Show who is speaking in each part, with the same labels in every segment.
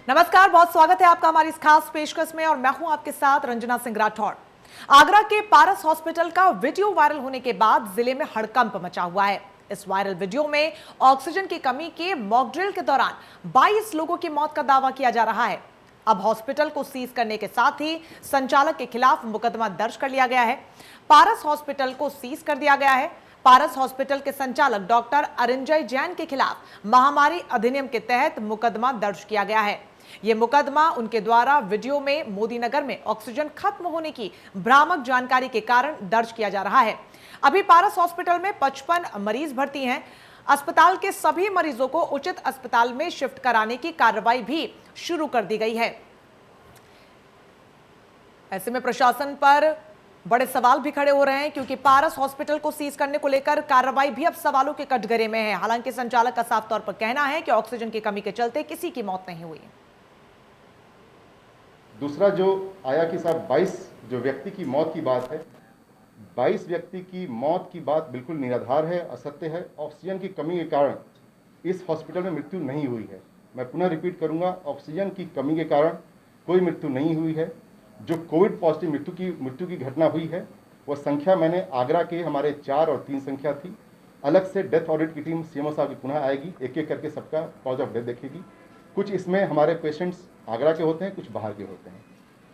Speaker 1: नमस्कार, बहुत स्वागत है आपका हमारी इस खास पेशकश में और मैं हूं आपके साथ रंजना सिंह राठौड़। आगरा के पारस हॉस्पिटल का वीडियो वायरल होने के बाद जिले में हड़कंप मचा हुआ है। इस वायरल वीडियो में ऑक्सीजन की कमी के मॉक ड्रिल के दौरान 22 लोगों की मौत का दावा किया जा रहा है। अब हॉस्पिटल को सीज करने के साथ ही संचालक के खिलाफ मुकदमा दर्ज कर लिया गया है। पारस हॉस्पिटल को सीज कर दिया गया है। पारस हॉस्पिटल के संचालक डॉक्टर अरिंजय जैन के खिलाफ महामारी अधिनियम के तहत मुकदमा दर्ज किया गया है। यह मुकदमा उनके द्वारा वीडियो में मोदी नगर में ऑक्सीजन खत्म होने की भ्रामक जानकारी के कारण दर्ज किया जा रहा है। अभी पारस हॉस्पिटल में 55 मरीज भर्ती हैं। अस्पताल के सभी मरीजों को उचित अस्पताल में शिफ्ट कराने की कार्रवाई भी शुरू कर दी गई है। ऐसे में प्रशासन पर बड़े सवाल भी खड़े हो रहे हैं क्योंकि पारस हॉस्पिटल को सीज करने को लेकर कार्रवाई भी अब सवालों के कटघरे में है। हालांकि संचालक का साफ तौर पर कहना है कि ऑक्सीजन की कमी के चलते किसी की मौत नहीं हुई।
Speaker 2: दूसरा जो आया कि साहब 22 जो व्यक्ति की मौत की बात है, 22 व्यक्ति की मौत की बात बिल्कुल निराधार है, असत्य है। ऑक्सीजन की कमी के कारण इस हॉस्पिटल में मृत्यु नहीं हुई है। मैं पुनः रिपीट करूंगा, ऑक्सीजन की कमी के कारण कोई मृत्यु नहीं हुई है। जो कोविड पॉजिटिव मृत्यु की घटना हुई है वो संख्या मैंने आगरा के हमारे 4 और 3 संख्या थी। अलग से डेथ ऑडिट की टीम सीएमओ साहब की पुनः आएगी, एक एक करके सबका कॉज ऑफ डेथ देखेगी। कुछ इसमें हमारे पेशेंट्स आगरा के होते हैं, कुछ बाहर के होते हैं।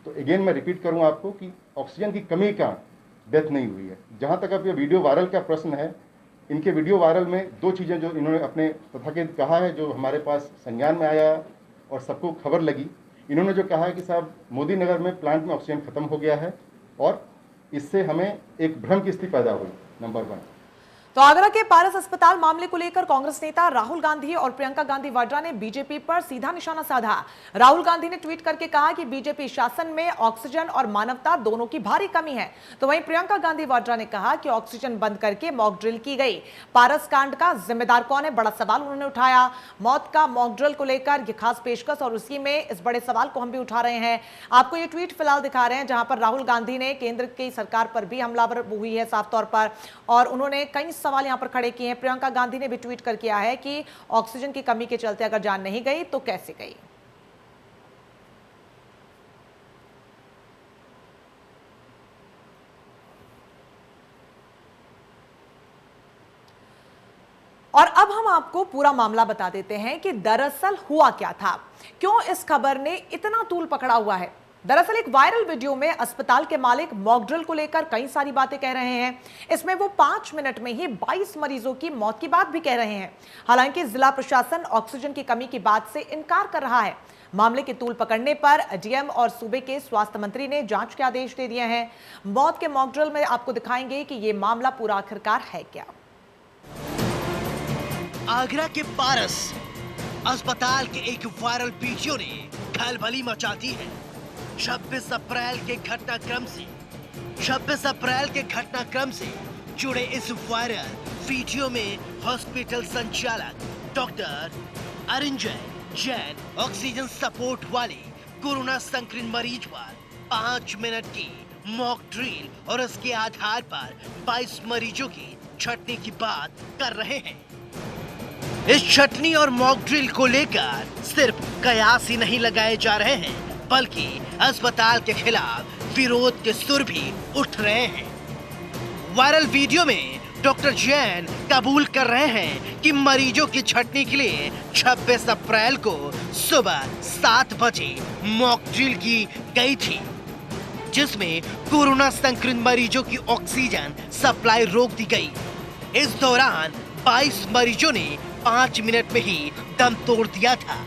Speaker 2: तो अगेन मैं रिपीट करूंगा आपको कि ऑक्सीजन की कमी का डेथ नहीं हुई है। जहां तक अब ये वीडियो वायरल का प्रश्न है, इनके वीडियो वायरल में 2 चीज़ें जो इन्होंने अपने तथाकथित कहा है, जो हमारे पास संज्ञान में आया और सबको खबर लगी। इन्होंने जो कहा है कि साहब मोदी नगर में प्लांट में ऑक्सीजन खत्म हो गया है और इससे हमें एक भ्रम की स्थिति पैदा हुई, नंबर 1।
Speaker 1: तो आगरा के पारस अस्पताल मामले को लेकर कांग्रेस नेता राहुल गांधी और प्रियंका गांधी वाड्रा ने बीजेपी पर सीधा निशाना साधा। राहुल गांधी ने ट्वीट करके कहा कि बीजेपी शासन में ऑक्सीजन और मानवता दोनों की भारी कमी है। तो वहीं प्रियंका गांधी वाड्रा ने कहा कि ऑक्सीजन बंद करके मॉक ड्रिल की गई। पारस कांड का जिम्मेदार कौन है, बड़ा सवाल उन्होंने उठाया। मौत का मॉक ड्रिल को लेकर यह खास पेशकश और उसी में इस बड़े सवाल को हम भी उठा रहे हैं। आपको ये ट्वीट फिलहाल दिखा रहे हैं जहां पर राहुल गांधी ने केंद्र की सरकार पर भी हमलावर हुई है साफ तौर पर, और उन्होंने कई सवाल यहां पर खड़े किए हैं। प्रियंका गांधी ने भी ट्वीट कर किया है कि ऑक्सीजन की कमी के चलते अगर जान नहीं गई तो कैसे गई। और अब हम आपको पूरा मामला बता देते हैं कि दरअसल हुआ क्या था, क्यों इस खबर ने इतना तूल पकड़ा हुआ है। दरअसल एक वायरल वीडियो में अस्पताल के मालिक मॉक ड्रिल को लेकर कई सारी बातें कह रहे हैं। इसमें वो 5 मिनट में ही 22 मरीजों की मौत की बात भी कह रहे हैं। हालांकि जिला प्रशासन ऑक्सीजन की कमी की बात से इनकार कर रहा है। मामले की तूल पकड़ने पर डीएम और सूबे के स्वास्थ्य मंत्री ने जांच के आदेश दे दिए हैं। मौत के मॉक ड्रिल में आपको दिखाएंगे कि ये मामला पूरा आखिरकार है क्या।
Speaker 3: आगरा के पारस अस्पताल के एक वायरल वीडियो ने खलबली मचा दी है। 26 अप्रैल के घटनाक्रम से जुड़े इस वायरल वीडियो में हॉस्पिटल संचालक doctor Arinjay Jain oxygen support वाले कोरोना संक्रमित मरीज पर 5 मिनट की मॉक ड्रिल और उसके आधार पर 22 मरीजों की छंटनी की बात कर रहे हैं। इस छंटनी और मॉक ड्रिल को लेकर सिर्फ कयास ही नहीं लगाए जा रहे हैं, बल्कि अस्पताल के खिलाफ विरोध के सुर भी उठ रहे हैं। वायरल वीडियो में डॉक्टर जैन कबूल कर रहे हैं कि मरीजों की छंटनी के लिए 26 अप्रैल को सुबह 7 बजे मॉक ड्रिल की गई थी, जिसमें कोरोना संक्रमित मरीजों की ऑक्सीजन सप्लाई रोक दी गई। इस दौरान 22 मरीजों ने 5 मिनट में ही दम तोड़ दिया था।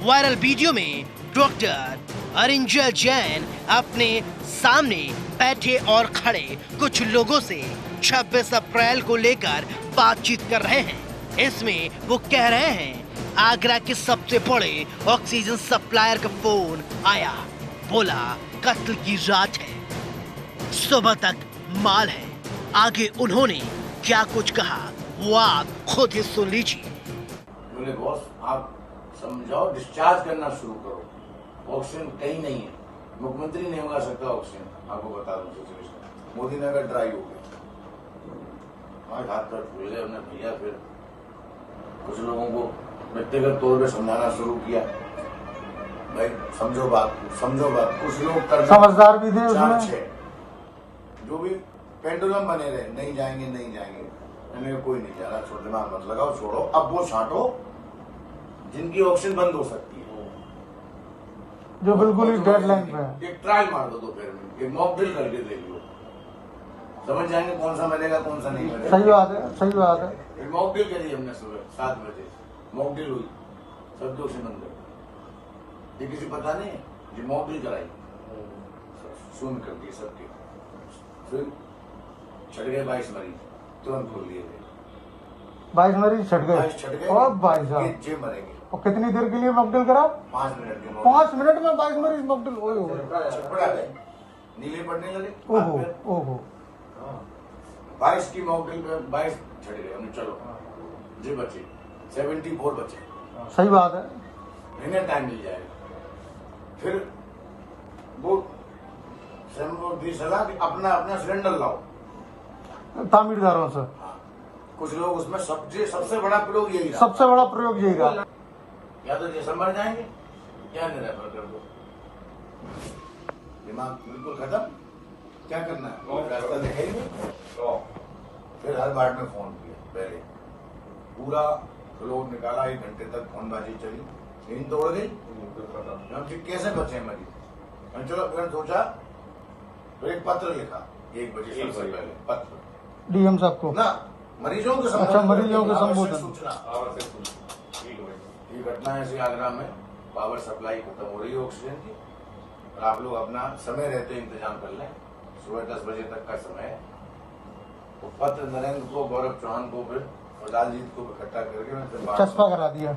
Speaker 3: वायरल वीडियो में डॉक्टर अरिंजय जैन अपने सामने बैठे और खड़े कुछ लोगों से 26 अप्रैल को लेकर बातचीत कर रहे हैं। इसमें वो कह रहे हैं आगरा के सबसे बड़े ऑक्सीजन सप्लायर का फोन आया, बोला कत्ल की रात है, सुबह तक माल है। आगे उन्होंने क्या कुछ कहा वो आप खुद ही सुन लीजिए।
Speaker 4: बोले बॉस आप समझाओ, डिस्चार्ज करना शुरू करो, ऑक्सीजन कहीं नहीं है, मुख्यमंत्री नहीं मंगा सकता ऑक्सीजन। आपको बता दूं सिचुएशन, मोदी नगर ड्राई हो गया, हमारे हाथ पैर फूल गए। हमने भैया फिर कुछ लोगों को व्यक्तिगत तौर पे समझाना शुरू किया, भाई समझो बात कुछ लोग करना
Speaker 5: समझदार भी थे
Speaker 4: चार
Speaker 5: उसमें।
Speaker 4: छह जो भी पेंडुलम बने रहे, नहीं जाएंगे मैंने कोई नहीं जा रहा, छोड़ दिमाग मत लगाओ, छोड़ो। अब वो छांटो जिनकी ऑक्सीजन बंद हो सकती है,
Speaker 5: जो बिल्कुल ही डेडलाइन पे है।
Speaker 4: एक ट्रायल मार दो दोपहर में, एक मॉक ड्रिल करके देख लो, समझ जाएंगे कौन सा मरेगा कौन सा नहीं मरेगा।
Speaker 5: सही बात है, सही बात है।
Speaker 4: एक मॉक ड्रिल करी हमने सुबह 7 बजे, मॉक ड्रिल हुई, सब ऑक्सीजन बंद कर, ये किसी पता नहीं है, ये मॉक ड्रिल कराई, शून्य कर दिए सबके, फिर छट गए 22 मरीज, तुरंत खोल दिए गए,
Speaker 5: 22 मरीज छट गए। और भाई साहब
Speaker 4: जे मरेंगे।
Speaker 5: और कितनी देर के लिए मॉकड्रिल करा?
Speaker 4: 5 मिनट के
Speaker 5: 5 मिनट में 22 मरीज मॉकड्रिल। ओहो
Speaker 4: छटपड़ा गए, नीले पड़ने लगे।
Speaker 5: ओहो ओहो।
Speaker 4: 22 की मॉकड्रिल पे 22 छट गए, हमने चलो जी बचे 74 बचे,
Speaker 5: सही बात है।
Speaker 4: इन्हें टाइम मिल जाएगा। फिर वो दी सलाह कि अपना सिलेंडर लाओ,
Speaker 5: तामीरदारों से।
Speaker 4: कुछ लोग उसमें सबसे बड़ा प्रयोग यही रहा।
Speaker 5: सबसे बड़ा प्रयोग यही रहा।
Speaker 4: या तो दिसंबर जाएंगे या रेफर कर दो, दिमाग बिल्कुल खत्म, क्या करना है रास्ता दिखाएंगे। फिर हर बार में फोन किया, पहले पूरा फ्लो निकाला, 1 घंटे तक फोनबाजी चली, नींद तोड़ गई, हम फिर कैसे बचे मरीज। हम चलो फिर सोचा, फिर एक पत्र लिखा 1 बजे सबसे पहले, पत्र
Speaker 5: डीएम साहब को
Speaker 4: ना मरीजों के
Speaker 5: अच्छा, मरीजों के संबोधन।
Speaker 4: सूचना। ये घटना ऐसी आगरा में पावर सप्लाई खत्म हो रही है ऑक्सीजन की, और आप लोग अपना समय रहते इंतजाम कर लें, सुबह 10 बजे तक का समय है। तो पत्र नरेंद्र को, गौरव चौहान को, फिर और लालजीत को इकट्ठा करके मैं फिर
Speaker 5: चस्पा करा दिया।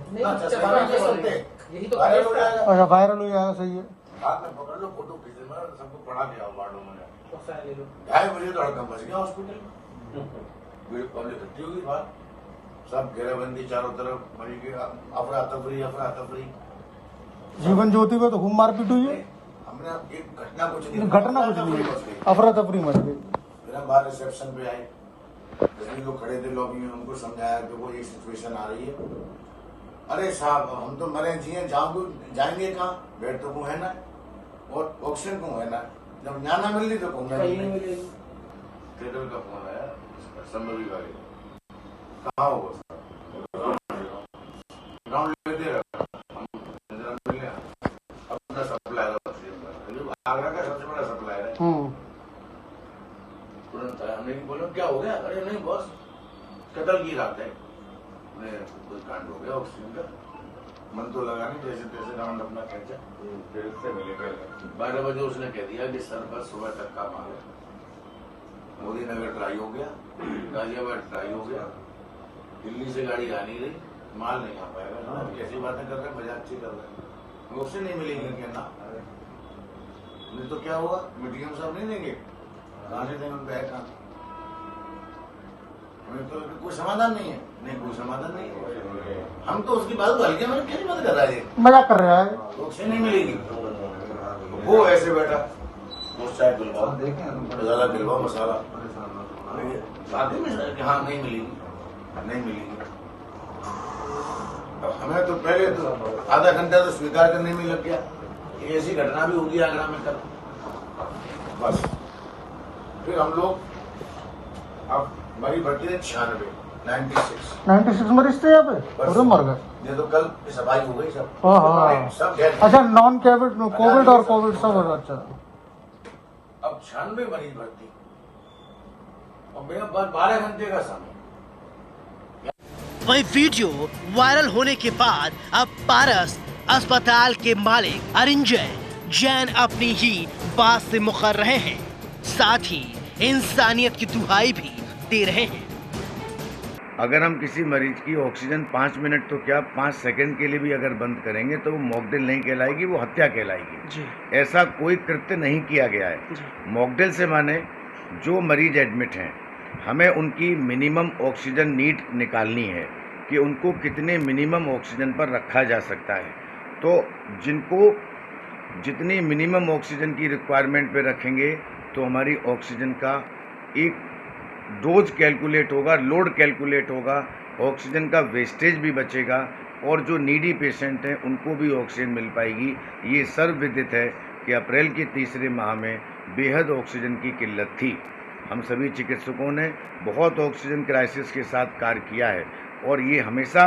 Speaker 4: यही तो वायरल हो जाएगा।
Speaker 5: अच्छा वायरल हो जाएगा, सही है।
Speaker 4: हाथ में पकड़ लो, फोटो खींच लेना, सबको पढ़ा दिया वार्डों में। 2:30 बजे तो हड़कंप मच गया हॉस्पिटल में, पब्लिक इकट्ठी होगी बाहर, सब घेराबंदी चारों तरफ, मरीज की अफरा तफरी।
Speaker 5: जीवन ज्योति में तो खूब मारपीट हुई है।
Speaker 4: हमने एक घटना कुछ नहीं,
Speaker 5: घटना कुछ नहीं है, अफरा तफरी मच गई।
Speaker 4: फिर हम बाहर रिसेप्शन पे आए, जितने लोग खड़े थे लॉबी में, उनको समझाया कि वो ये सिचुएशन आ रही है। अरे साहब हम तो मरे जिए, जाएंगे कहाँ, बेड तो है ना, और ऑक्सीजन को है ना, जब जाना मिल रही तो घूमना नहीं मिलेगी। केडर का फोन आया संबली वाले, कहाँ हो ग्राउंड लेते रहा, अपना सप्लायर आगरा का सबसे बड़ा सप्लायर है। तुरंत आया, हमने बोला क्या हो गया? अरे नहीं बॉस, कतल की रात है, कुछ कांड हो गया ऑक्सीजन का, मन तो लगा नहीं, जैसे तैसे राउंड अपना खर्चा 12 बजे उसने कह दिया कि सर बस सुबह तक का माल है। मोदी नगर ट्राई हो गया, गाजियाबाद ट्राई हो गया, दिल्ली से गाड़ी आ नहीं रही, माल नहीं आ पाएगा। ऐसी बातें कर रहे हैं, मजाक अच्छी कर रहे हैं, ऑक्सीजन नहीं मिलेगी क्या ना, नहीं तो क्या होगा, मीडियम साहब नहीं देंगे, कहाँ से देंगे, उनका है कहाँ, तो कोई समाधान नहीं है। नहीं कोई समाधान नहीं है, हम तो उसकी बात हल्के में कैसे मत कर रहा है,
Speaker 5: मजाक कर रहा है,
Speaker 4: ऑक्सीजन नहीं मिलेगी। वो ऐसे बैठा, वो चाय पिलवाओ, मसाला पिलवाओ, मसाला बाकी में हाँ नहीं मिलेगी। हमें तो पहले तो आधा घंटा तो स्वीकार करने में लग गया, ऐसी घटना भी होगी आगरा में कल। बस फिर हम लोग अब मरी भर्ती है 96
Speaker 5: मरीज थे यहाँ पे, और मर गए।
Speaker 4: ये तो कल सफाई हो गई सब। सब
Speaker 5: अच्छा नॉन कोविड और कोविड सब। अच्छा
Speaker 4: अब 96 मरीज भर्ती और मेरा 12 घंटे का समय।
Speaker 3: वही वीडियो वायरल होने के बाद अब पारस अस्पताल के मालिक अरिंजय जैन अपनी ही बात से मुकर रहे हैं, साथ ही इंसानियत की दुहाई भी दे रहे हैं।
Speaker 6: अगर हम किसी मरीज की ऑक्सीजन 5 मिनट तो क्या 5 सेकंड के लिए भी अगर बंद करेंगे तो वो मॉकड्रिल नहीं कहलाएगी, वो हत्या कहलाएगी जी। ऐसा कोई कृत्य नहीं किया गया है। मॉकड्रिल से माने जो मरीज एडमिट हैं, हमें उनकी मिनिमम ऑक्सीजन नीड निकालनी है कि उनको कितने मिनिमम ऑक्सीजन पर रखा जा सकता है। तो जिनको जितनी मिनिमम ऑक्सीजन की रिक्वायरमेंट पे रखेंगे तो हमारी ऑक्सीजन का एक डोज कैलकुलेट होगा, लोड कैलकुलेट होगा, ऑक्सीजन का वेस्टेज भी बचेगा और जो नीडी पेशेंट हैं उनको भी ऑक्सीजन मिल पाएगी। ये सर्वविदित है कि अप्रैल के तीसरे माह में बेहद ऑक्सीजन की किल्लत थी। हम सभी चिकित्सकों ने बहुत ऑक्सीजन क्राइसिस के साथ कार्य किया है और ये हमेशा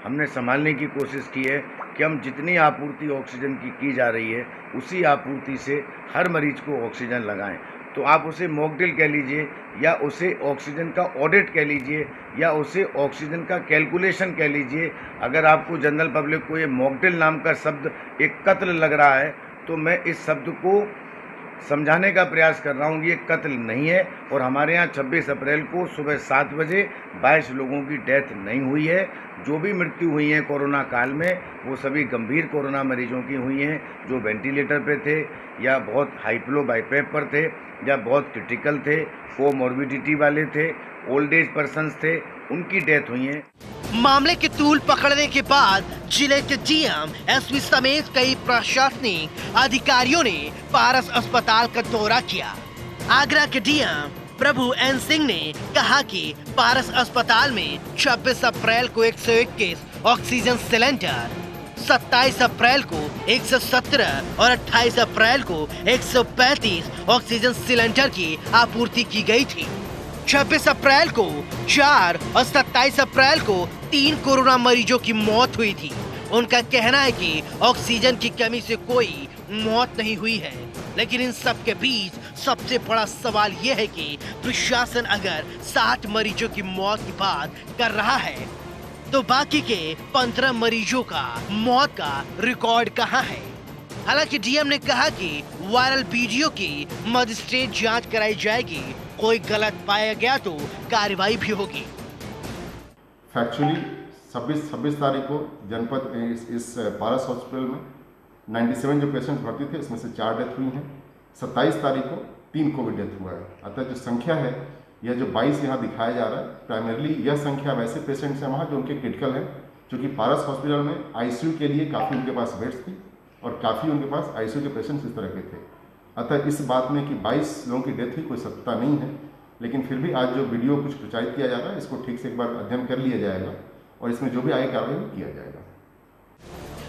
Speaker 6: हमने संभालने की कोशिश की है कि हम जितनी आपूर्ति ऑक्सीजन की जा रही है उसी आपूर्ति से हर मरीज को ऑक्सीजन लगाएं। तो आप उसे मॉकड्रिल कह लीजिए या उसे ऑक्सीजन का ऑडिट कह लीजिए या उसे ऑक्सीजन का कैलकुलेशन कह लीजिए। अगर आपको जनरल पब्लिक को ये मॉकड्रिल नाम का शब्द एक कत्ल लग रहा है तो मैं इस शब्द को समझाने का प्रयास कर रहा हूँ। ये कत्ल नहीं है और हमारे यहाँ 26 अप्रैल को सुबह 7 बजे 22 लोगों की डेथ नहीं हुई है। जो भी मृत्यु हुई है कोरोना काल में वो सभी गंभीर कोरोना मरीजों की हुई हैं, जो वेंटिलेटर पे थे या बहुत हाइफ्लो बाईपैप पर थे या बहुत क्रिटिकल थे, कोमॉर्बिडिटी वाले थे, ओल्ड एज पर्सन्स थे, उनकी डेथ हुई है।
Speaker 3: मामले की तूल पकड़ने के बाद जिले के डीएम, एसपी समेत कई प्रशासनिक अधिकारियों ने पारस अस्पताल का दौरा किया। आगरा के डीएम प्रभु एन सिंह ने कहा कि पारस अस्पताल में 26 अप्रैल को 121 ऑक्सीजन सिलेंडर, 27 अप्रैल को 117 और 28 अप्रैल को 135 ऑक्सीजन सिलेंडर की आपूर्ति की गई थी। 26 अप्रैल को 4 और 27 अप्रैल को 3 कोरोना मरीजों की मौत हुई थी। उनका कहना है कि ऑक्सीजन की कमी से कोई मौत नहीं हुई है, लेकिन इन सब के बीच सबसे बड़ा सवाल यह है कि प्रशासन अगर 60 मरीजों की मौत की बात कर रहा है तो बाकी के 15 मरीजों का मौत का रिकॉर्ड कहां है। हालांकि डीएम ने कहा कि वायरल वीडियो की मजिस्ट्रेट जांच कराई जाएगी, कोई गलत पाया गया तो कार्रवाई भी होगी।
Speaker 2: फैक्चुअली 26 तारीख को जनपद इस पारस हॉस्पिटल में 97 जो पेशेंट भर्ती थे इसमें से 4 डेथ हुई हैं। 27 तारीख को 3 कोविड डेथ हुआ है। अतः जो संख्या है यह जो 22 यहाँ दिखाया जा रहा है, प्राइमरली यह संख्या वैसे पेशेंट्स हैं वहाँ जो उनके क्रिटिकल हैं, क्योंकि पारस हॉस्पिटल में आईसीयू के लिए काफ़ी उनके पास बेड्स थी और काफ़ी उनके पास आईसीयू के पेशेंट्स इस तरह के थे। अतः इस बात में कि 22 लोगों की डेथ हुई कोई सत्ता नहीं है, लेकिन फिर भी आज जो वीडियो कुछ प्रचारित किया जा रहा है इसको ठीक से एक बार अध्ययन कर लिया जाएगा और इसमें जो भी आगे कार्रवाई किया जाएगा।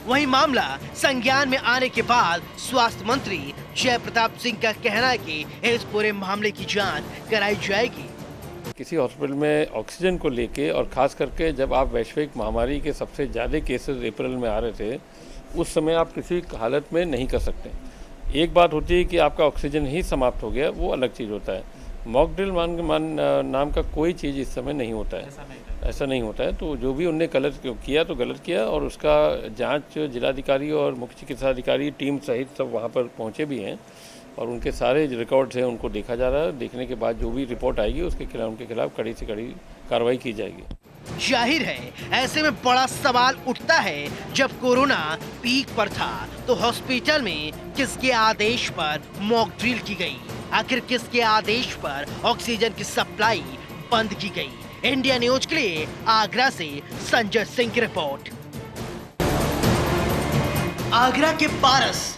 Speaker 3: वही मामला संज्ञान में आने के बाद स्वास्थ्य मंत्री जय प्रताप सिंह का कहना है कि इस पूरे मामले की जांच कराई जाएगी।
Speaker 7: किसी हॉस्पिटल में ऑक्सीजन को लेके और खास करके जब आप वैश्विक महामारी के सबसे ज़्यादा केसेस अप्रैल में आ रहे थे, उस समय आप किसी हालत में नहीं कर सकते। एक बात होती है कि आपका ऑक्सीजन ही समाप्त हो गया, वो अलग चीज़ होता है। मॉकड्रिल नाम का कोई चीज़ इस समय नहीं होता है, ऐसा नहीं होता है। तो जो भी उनने गलत किया तो गलत किया और उसका जांच जिलाधिकारी और मुख्य चिकित्सा अधिकारी टीम सहित सब वहाँ पर पहुँचे भी हैं और उनके सारे रिकॉर्ड्स हैं उनको देखा जा रहा है। देखने के बाद जो भी रिपोर्ट आएगी उनके खिलाफ कड़ी से कड़ी कार्रवाई की जाएगी।
Speaker 3: जाहिर है ऐसे में बड़ा सवाल उठता है, जब कोरोना पीक पर था तो हॉस्पिटल में किसके आदेश पर मॉक ड्रिल की गई, आखिर किसके आदेश पर ऑक्सीजन की सप्लाई बंद की गई। इंडिया न्यूज के लिए आगरा से संजय सिंह की रिपोर्ट। आगरा के पारस।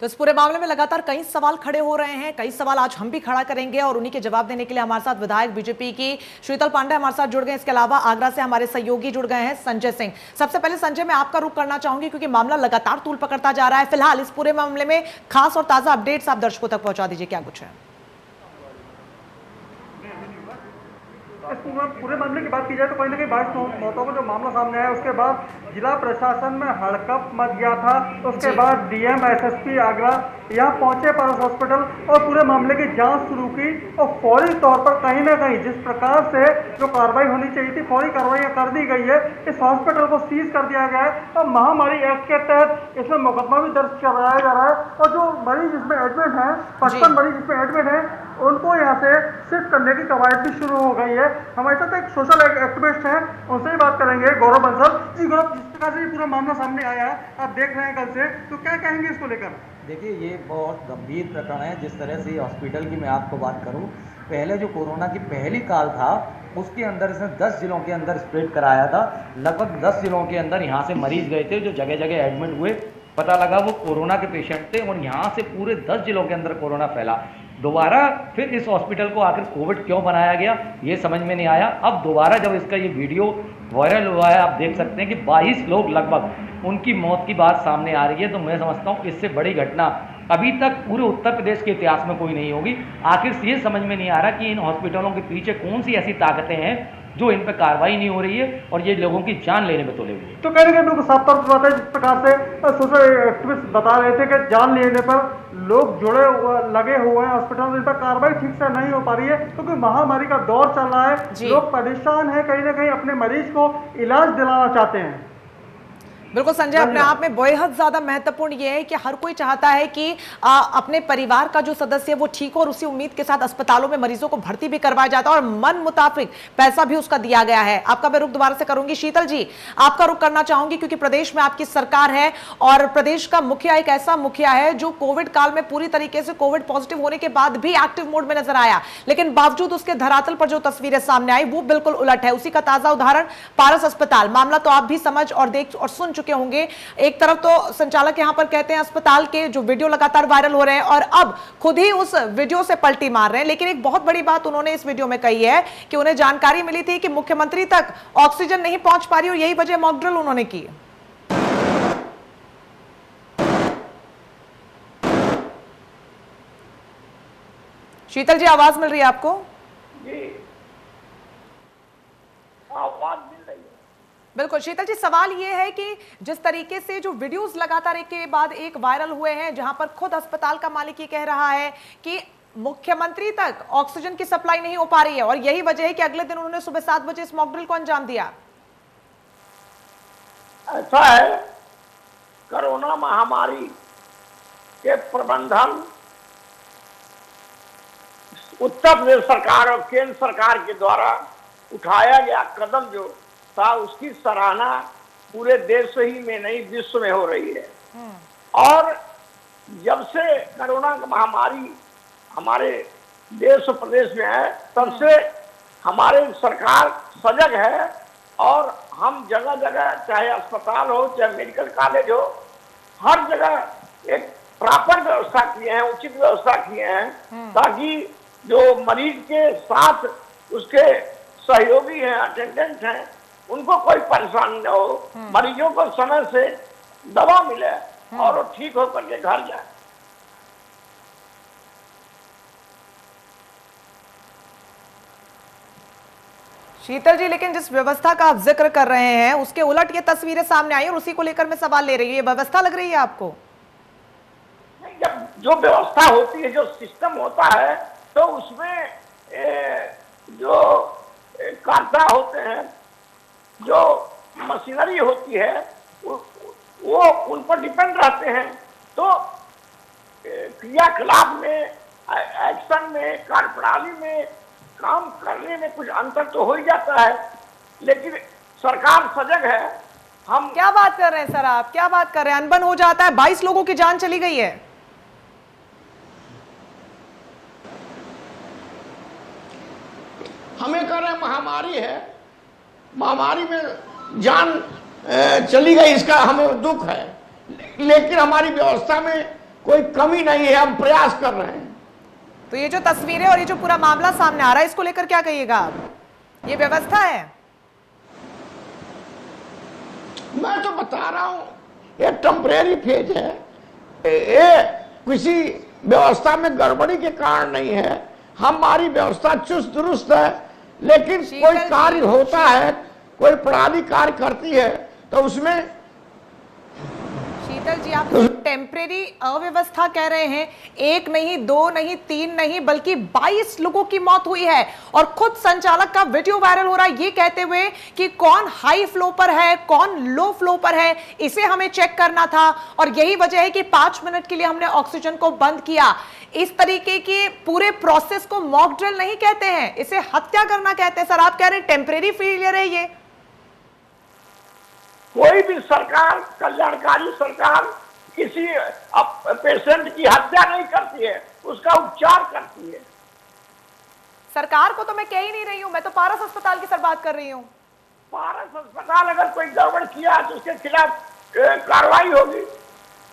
Speaker 1: तो इस पूरे मामले में लगातार कई सवाल खड़े हो रहे हैं, कई सवाल आज हम भी खड़ा करेंगे और उन्हीं के जवाब देने के लिए हमारे साथ विधायक बीजेपी की शीतल पांडे हमारे साथ जुड़ गए। इसके अलावा आगरा से हमारे सहयोगी जुड़ गए हैं संजय सिंह। सबसे पहले संजय, मैं आपका रुख करना चाहूंगी क्योंकि मामला लगातार तूल पकड़ता जा रहा है। फिलहाल इस पूरे मामले में खास और ताजा अपडेट्स आप दर्शकों तक पहुंचा दीजिए, क्या कुछ है?
Speaker 5: इस पूरे मामले की बात की जाए तो कहीं ना कहीं 22 मौतों का जो मामला सामने आया उसके बाद जिला प्रशासन में हड़कंप मच गया था। उसके बाद डीएम एसएसपी आगरा यहाँ पहुंचे पारस हॉस्पिटल और पूरे मामले की जांच शुरू की और फौरी तौर पर कहीं ना कहीं जिस प्रकार से जो कार्रवाई होनी चाहिए थी फौरी कार्रवाई कर दी गई है। इस हॉस्पिटल को सीज कर दिया गया है और महामारी एक्ट के तहत इसमें मुकदमा भी दर्ज कराया जा रहा है और जो मरीज इसमें एडमिट हैं 55 मरीज इसमें एडमिट हैं उनको यहाँ से शिफ्ट करने की कवायद भी शुरू हो गई है। हमारे साथ एक सोशल एक्टिविस्ट हैं, उनसे ही बात करेंगे, गौरव बंसल जी। गौरव, जिस प्रकार से ये पूरा मामला सामने आया आप देख रहे हैं कल से, तो क्या कहेंगे इसको लेकर?
Speaker 8: देखिए, ये बहुत गंभीर प्रकरण है। जिस तरह से हॉस्पिटल की मैं आपको बात करूं, पहले जो कोरोना की पहली काल था उसके अंदर इसने 10 जिलों के अंदर स्प्रेड कराया था। लगभग 10 जिलों के अंदर यहाँ से मरीज गए थे जो जगह जगह एडमिट हुए, पता लगा वो कोरोना के पेशेंट थे और यहाँ से पूरे 10 जिलों के अंदर कोरोना फैला। दोबारा फिर इस हॉस्पिटल को आखिर कोविड क्यों बनाया गया ये समझ में नहीं आया। अब दोबारा जब इसका ये वीडियो वायरल हुआ है, आप देख सकते हैं कि 22 लोग लगभग उनकी मौत की बात सामने आ रही है, तो मैं समझता हूँ इससे बड़ी घटना अभी तक पूरे उत्तर प्रदेश के इतिहास में कोई नहीं होगी। आखिर ये समझ में नहीं आ रहा कि इन हॉस्पिटलों के पीछे कौन सी ऐसी ताकतें हैं जो इन पर कार्रवाई नहीं हो रही है और ये लोगों की जान लेने में तुले हुए।
Speaker 5: तो कहीं ना कहीं बिल्कुल साफ तौर पर बात है, जिस प्रकार से सोशल एक्टिविस्ट बता रहे थे कि जान लेने पर लोग लगे हुए हैं हॉस्पिटल में, इन पर कार्रवाई ठीक से नहीं हो पा रही है क्योंकि महामारी का दौर चल रहा है, लोग परेशान है, कहीं ना कहीं अपने मरीज को इलाज दिलाना चाहते हैं।
Speaker 1: बिल्कुल संजय, अपने आप में बेहद ज्यादा महत्वपूर्ण ये है कि हर कोई चाहता है कि अपने परिवार का जो सदस्य है वो ठीक हो और उसी उम्मीद के साथ अस्पतालों में मरीजों को भर्ती भी करवाया जाता है और मन मुताबिक पैसा भी उसका दिया गया है। आपका मैं रुख दोबारा से करूंगी। शीतल जी, आपका रुख करना चाहूंगी क्योंकि प्रदेश में आपकी सरकार है और प्रदेश का मुखिया एक ऐसा मुखिया है जो कोविड काल में पूरी तरीके से कोविड पॉजिटिव होने के बाद भी एक्टिव मोड में नजर आया, लेकिन बावजूद उसके धरातल पर जो तस्वीरें सामने आई वो बिल्कुल उलट है। उसी का ताजा उदाहरण पारस अस्पताल। मामला तो आप भी समझ और देख और सुन चुके होंगे। एक तरफ तो संचालक यहां पर कहते हैं अस्पताल के जो वीडियो लगातार वायरल हो रहे हैं और अब खुद ही उस वीडियो से पलटी मार रहे हैं, लेकिन एक बहुत बड़ी बात उन्होंने इस वीडियो में कही है कि उन्हें जानकारी मिली थी कि मुख्यमंत्री तक ऑक्सीजन नहीं पहुंच पा रही और यही वजह मॉक ड्रिल उन्होंने की। शीतल जी, आवाज मिल रही है आपको?
Speaker 9: जी, आवाज मिल रही है।
Speaker 1: बिल्कुल शीतल जी, सवाल ये है कि जिस तरीके से जो वीडियोस लगातार एक के बाद एक वायरल हुए हैं, जहां पर खुद अस्पताल का मालिक ये कह रहा है कि मुख्यमंत्री तक ऑक्सीजन की सप्लाई नहीं हो पा रही है और यही वजह है कि अगले दिन उन्होंने सुबह 7 बजे इस मॉक ड्रिल को अंजाम दिया।
Speaker 9: ऐसा है, कोरोना महामारी के प्रबंधन उत्तर प्रदेश सरकार और केंद्र सरकार के द्वारा उठाया गया कदम जो था उसकी सराहना पूरे देश ही में नहीं विश्व में हो रही है। और जब से कोरोना महामारी हमारे देश और प्रदेश में है तब से हमारे सरकार सजग है और हम जगह जगह चाहे अस्पताल हो चाहे मेडिकल कॉलेज हो हर जगह एक प्रॉपर व्यवस्था किए हैं, उचित व्यवस्था किए हैं ताकि जो मरीज के साथ उसके सहयोगी हैं, अटेंडेंट हैं, उनको कोई परेशानी न हो, मरीजों को समय से दवा मिले और वो ठीक होकर के घर जाए।
Speaker 1: शीतल जी, लेकिन जिस व्यवस्था का आप जिक्र कर रहे हैं उसके उलट ये तस्वीरें सामने आई और उसी को लेकर मैं सवाल ले रही हूँ, ये व्यवस्था लग रही है आपको?
Speaker 9: नहीं, जब जो व्यवस्था होती है, जो सिस्टम होता है, तो उसमें जो कर्ता होते हैं, जो मशीनरी होती है वो उन पर डिपेंड रहते हैं। तो क्रियाकलाप में, एक्शन में, कार्यप्रणाली में, काम करने में कुछ अंतर तो हो ही जाता है, लेकिन सरकार सजग है। हम
Speaker 1: क्या बात कर रहे हैं सर, आप क्या बात कर रहे हैं? अनबन हो जाता है, 22 लोगों की जान चली गई है।
Speaker 9: हमें कह रहे हैं महामारी है, महामारी में जान चली गई, इसका हमें दुख है, लेकिन हमारी व्यवस्था में कोई कमी नहीं है, हम प्रयास कर रहे हैं।
Speaker 1: तो ये जो तस्वीरें और ये जो पूरा मामला सामने आ रहा है, इसको लेकर क्या कहिएगा आप? ये व्यवस्था है?
Speaker 9: मैं तो बता रहा हूं ये टेम्परेरी फेज है, ये किसी व्यवस्था में गड़बड़ी के कारण नहीं है। हमारी व्यवस्था चुस्त दुरुस्त है, लेकिन कोई कार्य होता है, कोई प्रणाली कार्य करती है तो उसमें
Speaker 1: शीतल जी, आप टेम्परेरी अव्यवस्था कह रहे हैं। 1 नहीं, 2 नहीं, 3 नहीं, बल्कि 22 लोगों की मौत हुई है और खुद संचालक का वीडियो वायरल हो रहा है ये कहते हुए कि कौन हाई फ्लो पर है, कौन लो फ्लो पर है, इसे हमें चेक करना था और यही वजह है कि 5 मिनट के लिए हमने ऑक्सीजन को बंद किया। इस तरीके के पूरे प्रोसेस को मॉक ड्रिल नहीं कहते हैं, इसे हत्या करना कहते हैं। सर, आप कह रहे हैं टेम्परेरी फेलियर है ये?
Speaker 9: कोई भी सरकार, कल्याणकारी सरकार किसी पेशेंट की हत्या नहीं करती है, उसका उपचार करती है।
Speaker 1: सरकार को तो मैं कह ही नहीं रही हूं, मैं तो पारस अस्पताल की सर बात कर रही हूं।
Speaker 9: पारस अस्पताल अगर कोई गड़बड़ किया तो उसके खिलाफ कार्रवाई होगी।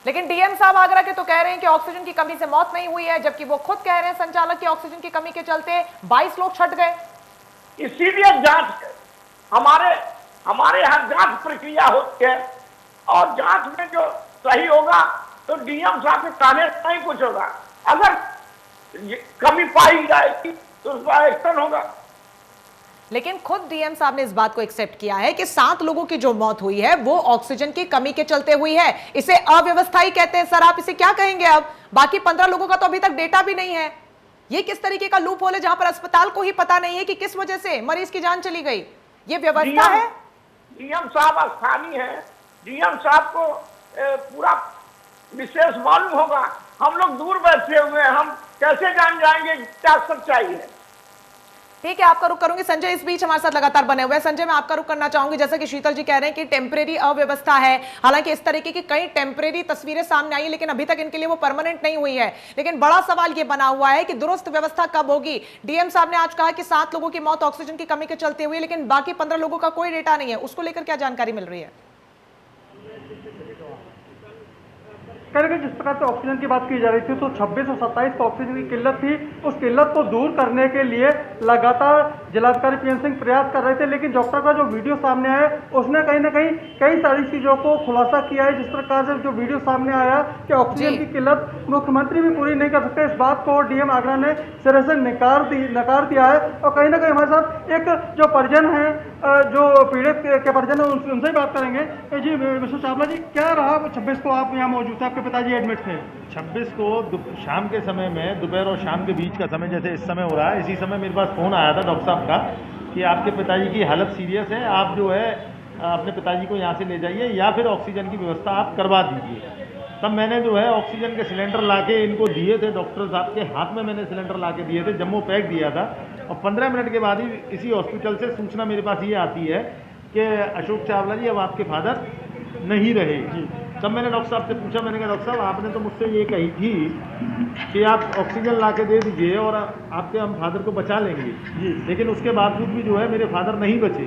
Speaker 1: लेकिन डीएम साहब आगरा के तो कह रहे हैं कि ऑक्सीजन की कमी से मौत नहीं हुई है, जबकि वो खुद कह रहे हैं संचालक की ऑक्सीजन की कमी के चलते 22 लोग छट गए।
Speaker 9: इसीलिए जांच हमारे यहाँ जांच प्रक्रिया होती है और जांच में जो सही होगा तो डीएम साहब के कहने से नहीं कुछ होगा। अगर कमी पाई जाएगी तो उस पर एक्शन होगा।
Speaker 1: लेकिन खुद डीएम साहब ने इस बात को एक्सेप्ट किया है कि 7 लोगों की जो मौत हुई है वो ऑक्सीजन की कमी के चलते हुई है। इसे अव्यवस्था ही कहते हैं। सर आप इसे क्या कहेंगे? अब बाकी 15 लोगों का तो अभी तक डेटा भी नहीं है। ये किस तरीके का लूप होल है जहां पर अस्पताल को ही पता नहीं है कि किस वजह से मरीज की जान चली गई? ये व्यवस्था है?
Speaker 9: डीएम साहब स्थानीय है, डीएम साहब को पूरा विशेष मालूम होगा। हम लोग दूर बैठे हुए हैं, हम कैसे जान जाएंगे क्या सच्चाई है?
Speaker 1: ठीक है, आपका रुख करूंगी। संजय इस बीच हमारे साथ लगातार बने हुए हैं। संजय मैं आपका रुख करना चाहूंगी। जैसा कि शीतल जी कह रहे हैं कि टेम्परेरी अव्यवस्था है, हालांकि इस तरीके की कई टेम्परेरी तस्वीरें सामने आई लेकिन अभी तक इनके लिए वो परमानेंट नहीं हुई है। लेकिन बड़ा सवाल ये बना हुआ है कि दुरुस्त व्यवस्था कब होगी? डीएम साहब ने आज कहा कि 7 लोगों की मौत ऑक्सीजन की कमी के चलते हुई, लेकिन बाकी 15 लोगों का कोई डेटा नहीं है। उसको लेकर क्या जानकारी मिल रही है?
Speaker 5: कहीं जिस प्रकार से ऑक्सीजन की बात की जा रही थी तो 26 और 27 को ऑक्सीजन की किल्लत थी। उस किल्लत को दूर करने के लिए लगातार जिलाधिकारी पीएन सिंह प्रयास कर रहे थे, लेकिन डॉक्टर का जो वीडियो सामने आया उसने कहीं ना कहीं कई सारी चीज़ों को खुलासा किया है। जिस प्रकार से जो वीडियो सामने आया कि ऑक्सीजन की किल्लत मुख्यमंत्री भी पूरी नहीं कर सकते, इस बात को डीएम आगरा ने सिरे से नकार दिया है। और कहीं ना कहीं हमारे साथ एक जो परिजन है, जो पीड़ित के परिजन है, उनसे ही बात करेंगे। जी मिस्टर चावला जी, क्या रहा 26 को आप यहाँ मौजूद थे, आपके पिताजी एडमिट थे?
Speaker 10: 26 को शाम के समय में, दोपहर और शाम के बीच का समय जैसे इस समय हो रहा है, इसी समय मेरे पास फ़ोन आया था डॉक्टर साहब का कि आपके पिताजी की हालत सीरियस है, आप जो है अपने पिताजी को यहाँ से ले जाइए या फिर ऑक्सीजन की व्यवस्था आप करवा दीजिए। तब मैंने जो है ऑक्सीजन के सिलेंडर लाके इनको दिए थे, डॉक्टर साहब के हाथ में मैंने सिलेंडर लाके दिए थे, जम्मू पैक दिया था। और 15 मिनट के बाद ही इसी हॉस्पिटल से सूचना मेरे पास ये आती है कि अशोक चावला जी अब आपके फादर नहीं रहे। तब मैंने डॉक्टर साहब से पूछा, मैंने कहा डॉक्टर साहब आपने तो मुझसे ये कही थी कि आप ऑक्सीजन ला के दे दीजिए और आपके हम फादर को बचा लेंगे जी, लेकिन उसके बावजूद भी जो है मेरे फादर नहीं बचे।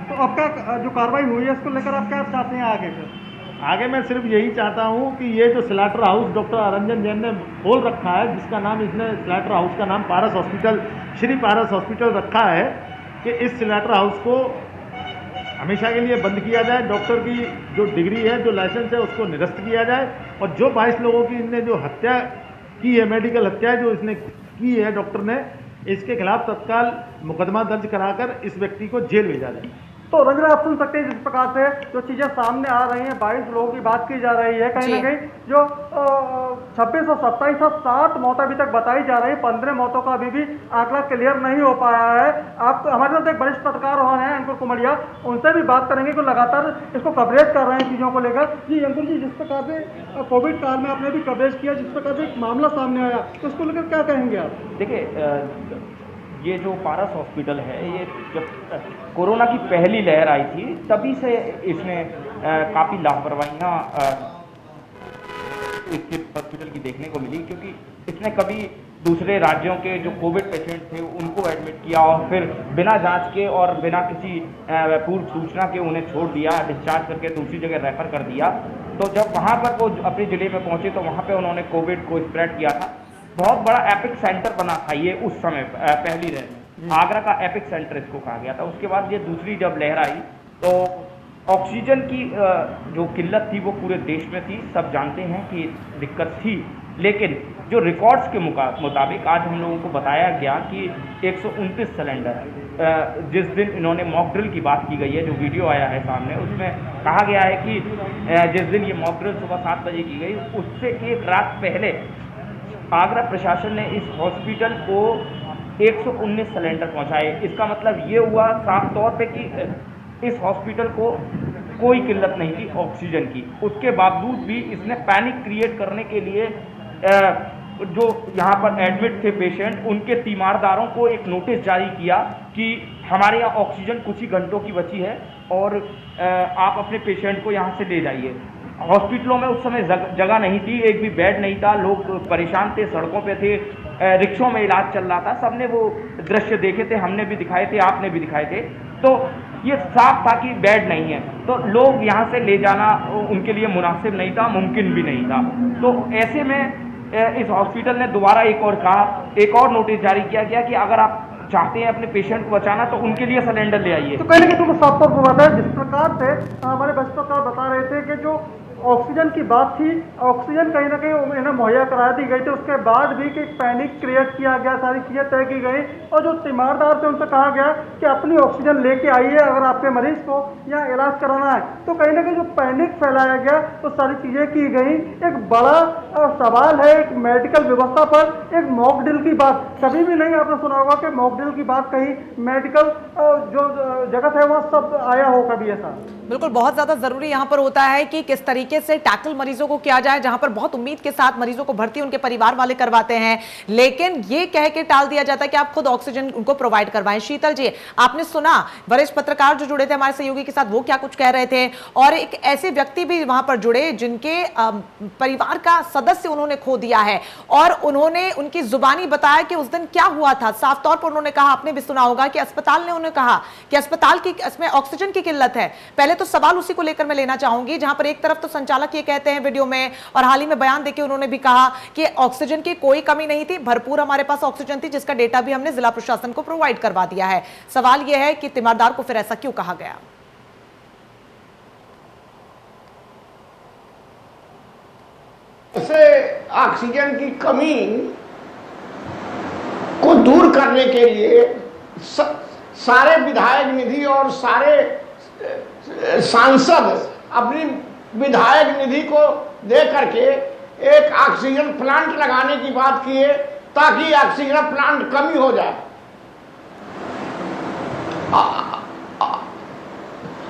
Speaker 5: तो आपका जो कार्रवाई हुई है इसको लेकर आप क्या चाहते हैं आगे?
Speaker 10: आगे मैं सिर्फ यही चाहता हूँ कि ये जो स्लैटर हाउस डॉक्टर अरंजन जैन ने खोल रखा है, जिसका नाम इसने स्लैटर हाउस का नाम पारस हॉस्पिटल, श्री पारस हॉस्पिटल रखा है, कि इस स्लैटर हाउस को हमेशा के लिए बंद किया जाए। डॉक्टर की जो डिग्री है, जो लाइसेंस है, उसको निरस्त किया जाए। और जो 22 लोगों की इनने जो हत्या की है, मेडिकल हत्या जो इसने की है डॉक्टर ने, इसके खिलाफ तत्काल मुकदमा दर्ज कराकर इस व्यक्ति को जेल भेजा जाए।
Speaker 5: तो रंजना आप सुन सकते हैं जिस प्रकार से जो चीज़ें सामने आ रही हैं, 22 लोगों की बात की जा रही है, कहीं ना कहीं जो 26 और 27 और 7 मौतें अभी तक बताई जा रही है, 15 मौतों का अभी भी आंकड़ा क्लियर नहीं हो पाया है। आप हमारे साथ एक वरिष्ठ पत्रकार और हैं अंकुर कुमड़िया, उनसे भी बात करेंगे कि लगातार इसको कवरेज कर रहे हैं चीज़ों को लेकर। जी अंकुर जी, जिस प्रकार से कोविड काल में आपने भी कवरेज किया, जिस प्रकार से एक मामला सामने आया, तो उसको लेकर क्या कहेंगे आप?
Speaker 11: देखिए, ये जो पारस हॉस्पिटल है, ये जब कोरोना की पहली लहर आई थी तभी से इसमें काफ़ी लापरवाहियाँ इसके हॉस्पिटल की देखने को मिली, क्योंकि इसने कभी दूसरे राज्यों के जो कोविड पेशेंट थे उनको एडमिट किया और फिर बिना जांच के और बिना किसी पूर्व सूचना के उन्हें छोड़ दिया, डिस्चार्ज करके दूसरी जगह रेफर कर दिया। तो जब वहाँ पर वो अपने ज़िले में पहुँचे तो वहाँ पे उन्होंने कोविड को स्प्रेड किया था। बहुत बड़ा एपिक सेंटर बना था ये उस समय, पहली लहर आगरा का एपिक सेंटर इसको कहा गया था। उसके बाद ये दूसरी जब लहर आई तो ऑक्सीजन की जो किल्लत थी वो पूरे देश में थी, सब जानते हैं कि दिक्कत थी। लेकिन जो रिकॉर्ड्स के मुताबिक आज हम लोगों को बताया गया कि 129 सिलेंडर, जिस दिन इन्होंने मॉक ड्रिल की बात की गई है, जो वीडियो आया है सामने, उसमें कहा गया है कि जिस दिन ये मॉक ड्रिल सुबह 7 बजे की गई, उससे एक रात पहले आगरा प्रशासन ने इस हॉस्पिटल को 119 सिलेंडर पहुंचाए। इसका मतलब ये हुआ साफ तौर पे कि इस हॉस्पिटल को कोई किल्लत नहीं थी ऑक्सीजन की। उसके बावजूद भी इसने पैनिक क्रिएट करने के लिए जो यहाँ पर एडमिट थे पेशेंट, उनके तीमारदारों को एक नोटिस जारी किया कि हमारे यहाँ ऑक्सीजन कुछ ही घंटों की बची है और आप अपने पेशेंट को यहाँ से ले जाइए। हॉस्पिटलों में उस समय जगह नहीं थी, एक भी बेड नहीं था, लोग परेशान थे, सड़कों पे थे, रिक्शों में इलाज चल रहा था। सबने वो दृश्य देखे थे, हमने भी दिखाए थे, आपने भी दिखाए थे। तो ये साफ था कि बेड नहीं है, तो लोग यहाँ से ले जाना उनके लिए मुनासिब नहीं था, मुमकिन भी नहीं था। तो ऐसे में इस हॉस्पिटल ने दोबारा एक और नोटिस जारी किया गया कि अगर आप चाहते हैं अपने पेशेंट को बचाना तो उनके लिए सिलेंडर ले आइए।
Speaker 5: तो कहीं ना कहीं साफ तौर पर बात है, जिस प्रकार से हमारे बच्चों बता रहे थे कि जो ऑक्सीजन की बात थी, ऑक्सीजन कहीं ना कहीं इन्हें मुहैया करा दी गई थी, उसके बाद भी कि पैनिक क्रिएट किया गया, सारी चीज़ें तय की गई और जो तीमारदार से उनसे कहा गया कि अपनी ऑक्सीजन लेके आइए अगर आपके मरीज को यहाँ इलाज कराना है। तो कहीं ना कहीं जो पैनिक फैलाया गया तो सारी चीज़ें की गई। एक बड़ा सवाल है एक मेडिकल व्यवस्था पर, एक मॉक ड्रिल की बात कभी भी नहीं आपने सुना होगा कि मॉक ड्रिल की बात कहीं मेडिकल जो जगत है वहाँ सब आया हो कभी ऐसा।
Speaker 1: बिल्कुल, बहुत ज्यादा जरूरी यहाँ पर होता है कि किस तरीके से टैकल मरीजों को किया जाए, जहां पर बहुत उम्मीद के साथ मरीजों को भर्ती उनके परिवार वाले करवाते हैं, लेकिन ये कह के टाल दिया जाता है कि आप खुद ऑक्सीजन उनको प्रोवाइड करवाएं। शीतल जी, आपने सुना वरिष्ठ पत्रकार जो जुड़े थे हमारे सहयोगी के साथ, वो क्या कुछ कह रहे थे, और एक ऐसे व्यक्ति भी वहां पर जुड़े जिनके परिवार का सदस्य उन्होंने खो दिया है, और उन्होंने उनकी जुबानी बताया कि उस दिन क्या हुआ था। साफ तौर पर उन्होंने कहा, आपने भी सुना होगा कि अस्पताल ने उन्हें कहा कि अस्पताल की इसमें ऑक्सीजन की किल्लत है। पहले तो सवाल उसी को लेकर मैं लेना चाहूंगी, जहां पर एक तरफ तो संचालक ये कहते हैं वीडियो में, और हाल ही में बयान देके उन्होंने भी कहा कि ऑक्सीजन की कोई कमी नहीं थी, भरपूर हमारे पास ऑक्सीजन थी, जिसका डेटा भी हमने जिला प्रशासन को प्रोवाइड करवा दिया है। सवाल यह है कि तीमारदार को फिर ऐसा क्यों कहा गया?
Speaker 9: इसे ऑक्सीजन की कमी को दूर करने के लिए सारे विधायक निधि और सारे सांसद अपनी विधायक निधि को दे करके एक ऑक्सीजन प्लांट लगाने की बात की है, ताकि ऑक्सीजन प्लांट कमी हो जाए।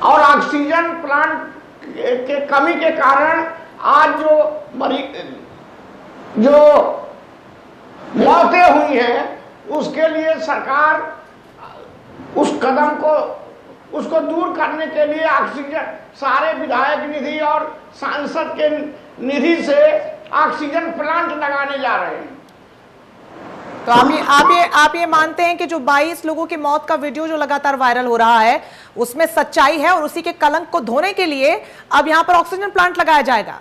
Speaker 9: और ऑक्सीजन प्लांट के कमी के कारण आज जो मौतें हुई हैं, उसके लिए सरकार उस कदम को उसको दूर करने के लिए ऑक्सीजन सारे विधायक निधि और सांसद के निधि से ऑक्सीजन प्लांट लगाने जा रहे हैं।
Speaker 1: तो आप ये मानते हैं कि जो 22 लोगों की मौत का वीडियो जो लगातार वायरल हो रहा है उसमें सच्चाई है, और उसी के कलंक को धोने के लिए अब यहां पर ऑक्सीजन प्लांट लगाया जाएगा?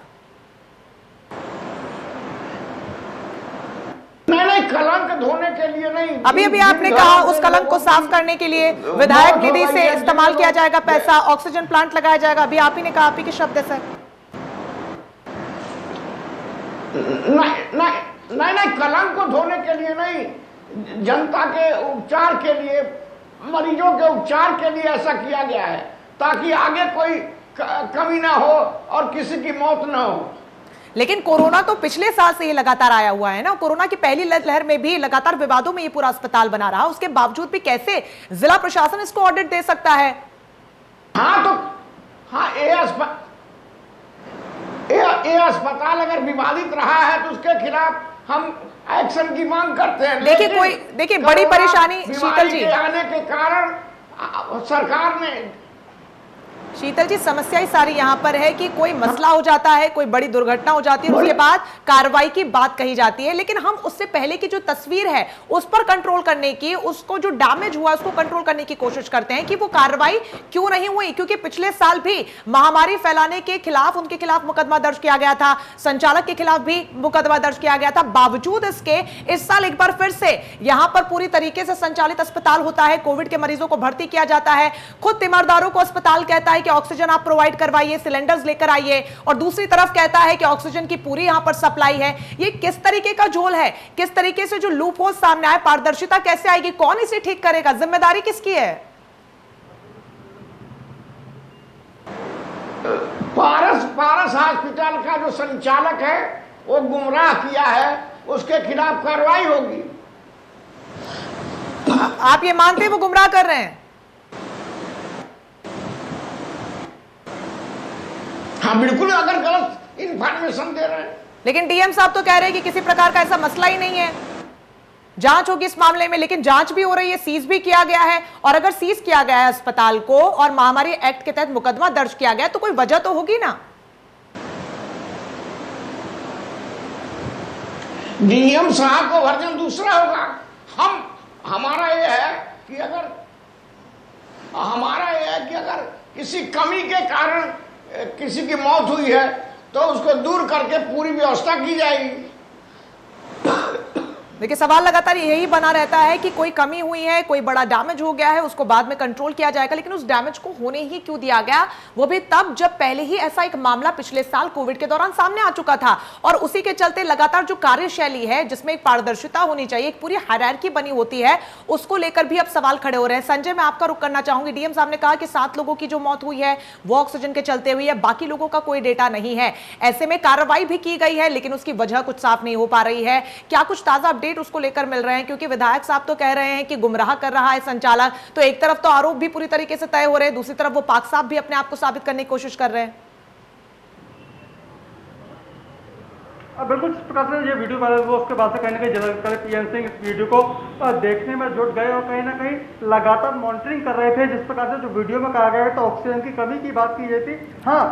Speaker 9: नहीं, कलंक धोने के लिए नहीं।
Speaker 1: अभी आपने कहा उस कलंक को साफ करने के लिए विधायक निधि से इस्तेमाल किया जाएगा पैसा, ऑक्सीजन प्लांट लगाया जाएगा। अभी आप ही ने कहा, आप ही के शब्द है सर।
Speaker 9: नहीं, कलंक को धोने के लिए नहीं, जनता के उपचार के लिए, मरीजों के उपचार के लिए ऐसा किया गया है, ताकि आगे कोई कमी ना हो और किसी की मौत ना हो।
Speaker 1: लेकिन कोरोना तो पिछले साल से ये लगातार आया हुआ है ना, कोरोना की पहली लहर में भी लगातार विवादों में ये पूरा अस्पताल बना रहा, उसके बावजूद भी कैसे जिला प्रशासन इसको ऑडिट दे सकता है?
Speaker 9: ये अस्पताल अगर विवादित रहा है तो उसके खिलाफ हम एक्शन की मांग करते हैं।
Speaker 1: देखिए बड़ी परेशानी शीतल जी,
Speaker 9: आने के कारण सरकार ने,
Speaker 1: शीतल जी समस्या ही सारी यहाँ पर है कि कोई मसला हो जाता है, कोई बड़ी दुर्घटना हो जाती है, उसके बाद कार्रवाई की बात कही जाती है, लेकिन हम उससे पहले की जो तस्वीर है उस पर कंट्रोल करने की, उसको जो डैमेज हुआ उसको कंट्रोल करने की कोशिश करते हैं कि वो कार्रवाई क्यों नहीं हुई। क्योंकि पिछले साल भी महामारी फैलाने के खिलाफ उनके खिलाफ मुकदमा दर्ज किया गया था, संचालक के खिलाफ भी मुकदमा दर्ज किया गया था। बावजूद इसके इस साल एक बार फिर से यहां पर पूरी तरीके से संचालित अस्पताल होता है, कोविड के मरीजों को भर्ती किया जाता है, खुद तीमारदारों को अस्पताल कहता है कि ऑक्सीजन आप प्रोवाइड करवाइए, सिलेंडर्स लेकर आइए, और दूसरी तरफ कहता है कि ऑक्सीजन की पूरी यहां पर सप्लाई है। ये किस तरीके का झोल है? किस तरीके से जो लूप होल सामने आए, पारदर्शिता कैसे आएगी? कौन इसे ठीक करेगा? जिम्मेदारी किसकी है?
Speaker 9: पारस हॉस्पिटल का जो संचालक है वो गुमराह किया है, उसके खिलाफ कार्रवाई होगी।
Speaker 1: आप ये मानते हैं वो गुमराह कर रहे हैं?
Speaker 9: हाँ बिल्कुल, अगर गलत इंफॉर्मेशन दे रहे हैं।
Speaker 1: लेकिन डीएम साहब तो कह रहे हैं कि किसी प्रकार का ऐसा मसला ही नहीं है, जांच होगी इस मामले में। लेकिन जांच भी हो रही है, सीज भी किया गया है, और अगर सीज किया गया है अस्पताल को और महामारी एक्ट के तहत मुकदमा दर्ज किया गया तो कोई वजह तो होगी ना।
Speaker 9: डीएम साहब को वर्जन दूसरा होगा। हमारा यह है कि अगर हमारा यह है कि अगर किसी कमी के कारण किसी की मौत हुई है तो उसको दूर करके पूरी व्यवस्था की जाएगी।
Speaker 1: देखिए सवाल लगातार यही बना रहता है कि कोई कमी हुई है, कोई बड़ा डैमेज हो गया है, उसको बाद में कंट्रोल किया जाएगा, लेकिन उस डैमेज को होने ही क्यों दिया गया, वो भी तब जब पहले ही ऐसा एक मामला पिछले साल कोविड के दौरान सामने आ चुका था। और उसी के चलते लगातार जो कार्यशैली है जिसमें एक पारदर्शिता होनी चाहिए, एक पूरी हायरार्की बनी होती है, उसको लेकर भी अब सवाल खड़े हो रहे हैं। संजय, मैं आपका रुख करना चाहूंगी। डीएम साहब ने कहा कि 7 लोगों की जो मौत हुई है वो ऑक्सीजन के चलते हुई है, बाकी लोगों का कोई डेटा नहीं है। ऐसे में कार्रवाई भी की गई है लेकिन उसकी वजह कुछ साफ नहीं हो पा रही है। क्या कुछ ताजा अपडेट उसको लेकर मिल रहे हैं? क्योंकि विधायक साहब तो कह रहे हैं कि गुमराह कर रहा है संचालक, तो एक तरफ तो आरोप भी पूरी तरीके से तय हो रहे हैं, दूसरी तरफ वो पाक साहब भी अपने आप को साबित करने की कोशिश कर रहे हैं।
Speaker 5: बिल्कुल जिस प्रकार से ये वीडियो वायरल हुआ उसके बाद से कहीं ना कहीं जिलाधिकारी पीएन सिंह इस वीडियो को देखने में जुट गए और कहीं ना कहीं लगातार मॉनिटरिंग कर रहे थे। जिस प्रकार से जो वीडियो में कहा गया है तो ऑक्सीजन की कमी की बात की गई थी। हाँ,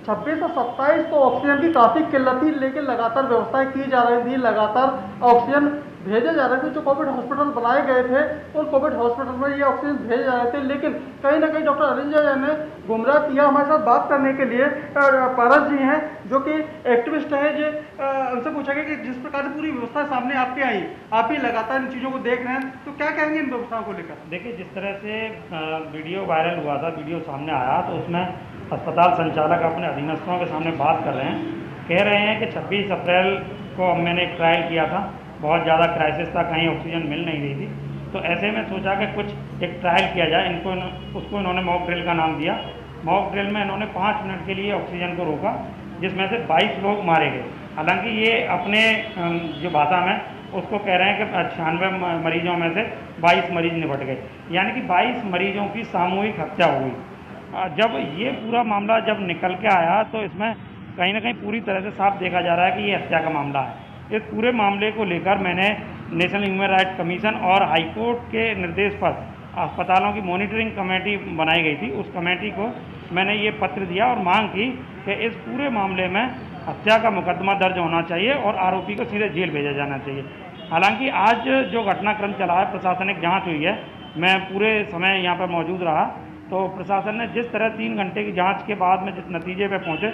Speaker 5: 26 और 27 तो ऑक्सीजन की काफ़ी किल्लत थी, लेकिन लगातार व्यवस्थाएं की जा रही थी, लगातार ऑक्सीजन भेजे जा रहे थे। जो कोविड हॉस्पिटल बनाए गए थे उन कोविड हॉस्पिटल में ये ऑक्सीजन भेजे जा रहे थे, लेकिन कहीं ना कहीं डॉक्टर अरिंजय ने गुमराह किया। हमारे साथ बात करने के लिए पारस जी हैं जो कि एक्टिविस्ट हैं। जो उनसे पूछा गया कि जिस प्रकार से पूरी व्यवस्था सामने आपके आई, आप ही लगातार इन चीज़ों को देख रहे हैं, तो क्या कहेंगे इन व्यवस्थाओं को लेकर?
Speaker 12: देखिए, जिस तरह से वीडियो वायरल हुआ था, वीडियो सामने आया, तो उसमें अस्पताल संचालक अपने अधीनस्थों के सामने बात कर रहे हैं, कह रहे हैं कि 26 अप्रैल को मैंने एक ट्रायल किया था, बहुत ज़्यादा क्राइसिस था, कहीं ऑक्सीजन मिल नहीं रही थी, तो ऐसे में सोचा कि कुछ एक ट्रायल किया जाए। उसको इन्होंने मॉक ड्रिल का नाम दिया। मॉक ड्रिल में इन्होंने 5 मिनट के लिए ऑक्सीजन को रोका, जिसमें से 22 लोग मारे गए। हालांकि ये अपने जो भाषा में उसको कह रहे हैं कि 96 मरीजों में से 22 मरीज निपट गए, यानी कि 22 मरीजों की सामूहिक हत्या हो गई। जब ये पूरा मामला जब निकल के आया तो इसमें कहीं ना कहीं पूरी तरह से साफ देखा जा रहा है कि ये हत्या का मामला है। इस पूरे मामले को लेकर मैंने नेशनल ह्यूमन राइट्स कमीशन और हाईकोर्ट के निर्देश पर अस्पतालों की मॉनिटरिंग कमेटी बनाई गई थी, उस कमेटी को मैंने ये पत्र दिया और मांग की कि इस पूरे मामले में हत्या का मुकदमा दर्ज होना चाहिए और आरोपी को सीधे जेल भेजा जाना चाहिए। हालांकि आज जो घटनाक्रम चला है, प्रशासनिक जाँच हुई है, मैं पूरे समय यहाँ पर मौजूद रहा, तो प्रशासन ने जिस तरह 3 घंटे की जांच के बाद में जिस नतीजे पे पहुंचे,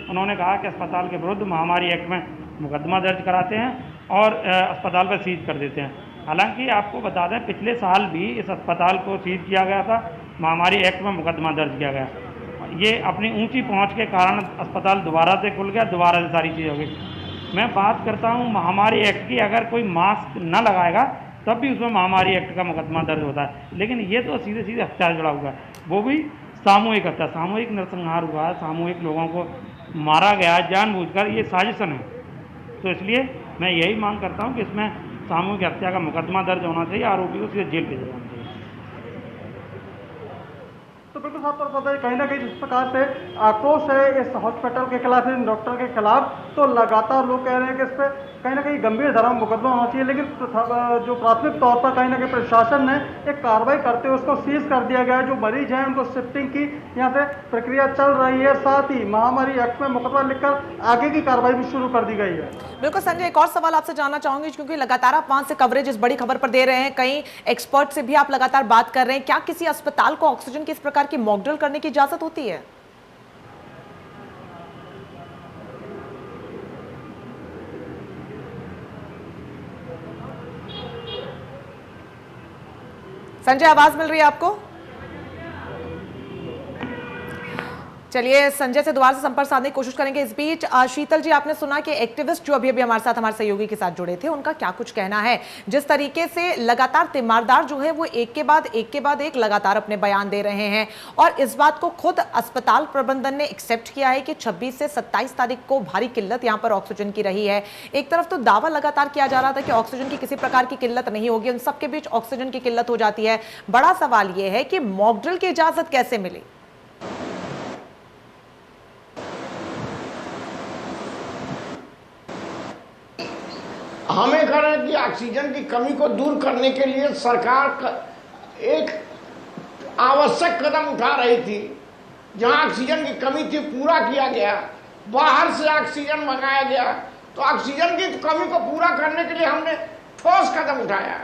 Speaker 12: उन्होंने कहा कि अस्पताल के विरुद्ध महामारी एक्ट में मुकदमा दर्ज कराते हैं और अस्पताल पर सीज कर देते हैं। हालांकि आपको बता दें, पिछले साल भी इस अस्पताल को सीज किया गया था, महामारी एक्ट में मुकदमा दर्ज किया गया। ये अपनी ऊंची पहुंच के कारण अस्पताल दोबारा से खुल गया, दोबारा से सारी चीज़ हो गई। मैं बात करता हूँ महामारी एक्ट की, अगर कोई मास्क न लगाएगा तब भी उसमें महामारी एक्ट का मुकदमा दर्ज होता है, लेकिन ये तो सीधे सीधे हत्या जुड़ा हुआ है, वो भी सामूहिक हत्या, सामूहिक नरसंहार हुआ है, सामूहिक लोगों को मारा गया जानबूझकर, ये साजिशन है। तो इसलिए मैं यही मांग करता हूँ कि इसमें सामूहिक हत्या का मुकदमा दर्ज होना चाहिए, आरोपी को सीधे जेल भेजा जाना चाहिए।
Speaker 5: तो बिल्कुल साफ तौर पर कहीं ना कहीं जिस प्रकार से आक्रोश है इस हॉस्पिटल के खिलाफ, इन डॉक्टर के खिलाफ, तो लगातार लोग कह रहे हैं कि इस पर कहीं ना कहीं गंभीर धारा में मुकदमा होना चाहिए। लेकिन जो प्राथमिक तौर पर कहीं ना कहीं प्रशासन ने एक कार्रवाई करते हुए उसको सीज कर दिया गया है। जो मरीज हैं उनको शिफ्टिंग की यहाँ से प्रक्रिया चल रही है, साथ ही महामारी एक्ट में मुकदमा लिखकर आगे की कार्रवाई भी शुरू कर दी गई है।
Speaker 1: बिल्कुल संजय, एक और सवाल आपसे जानना चाहूंगी, क्योंकि लगातार आप वहां से कवरेज इस बड़ी खबर पर दे रहे हैं, कई एक्सपर्ट से भी आप लगातार बात कर रहे हैं, क्या किसी अस्पताल को ऑक्सीजन की इस प्रकार की मॉक ड्रिल करने की इजाजत होती है? संजय, आवाज मिल रही है आपको? चलिए संजय से दोबारा से संपर्क साधने की कोशिश करेंगे। इस बीच शीतल जी, आपने सुना कि एक्टिविस्ट जो अभी अभी हमारे साथ, हमारे सहयोगी के साथ जुड़े थे, उनका क्या कुछ कहना है? जिस तरीके से लगातार तीमारदार जो है वो एक के बाद एक लगातार अपने बयान दे रहे हैं, और इस बात को खुद अस्पताल प्रबंधन ने एक्सेप्ट किया है कि 26 से 27 तारीख को भारी किल्लत यहाँ पर ऑक्सीजन की रही है। एक तरफ तो दावा लगातार किया जा रहा था कि ऑक्सीजन की किसी प्रकार की किल्लत नहीं होगी, उन सबके बीच ऑक्सीजन की किल्लत हो जाती है। बड़ा सवाल यह है कि मॉक ड्रिल की इजाजत कैसे मिली?
Speaker 9: हमें कह रहे हैं कि ऑक्सीजन की कमी को दूर करने के लिए सरकार एक आवश्यक कदम उठा रही थी। जहां ऑक्सीजन की कमी थी पूरा किया गया, बाहर से ऑक्सीजन मंगाया गया, तो ऑक्सीजन की कमी को पूरा करने के लिए हमने ठोस कदम उठाया।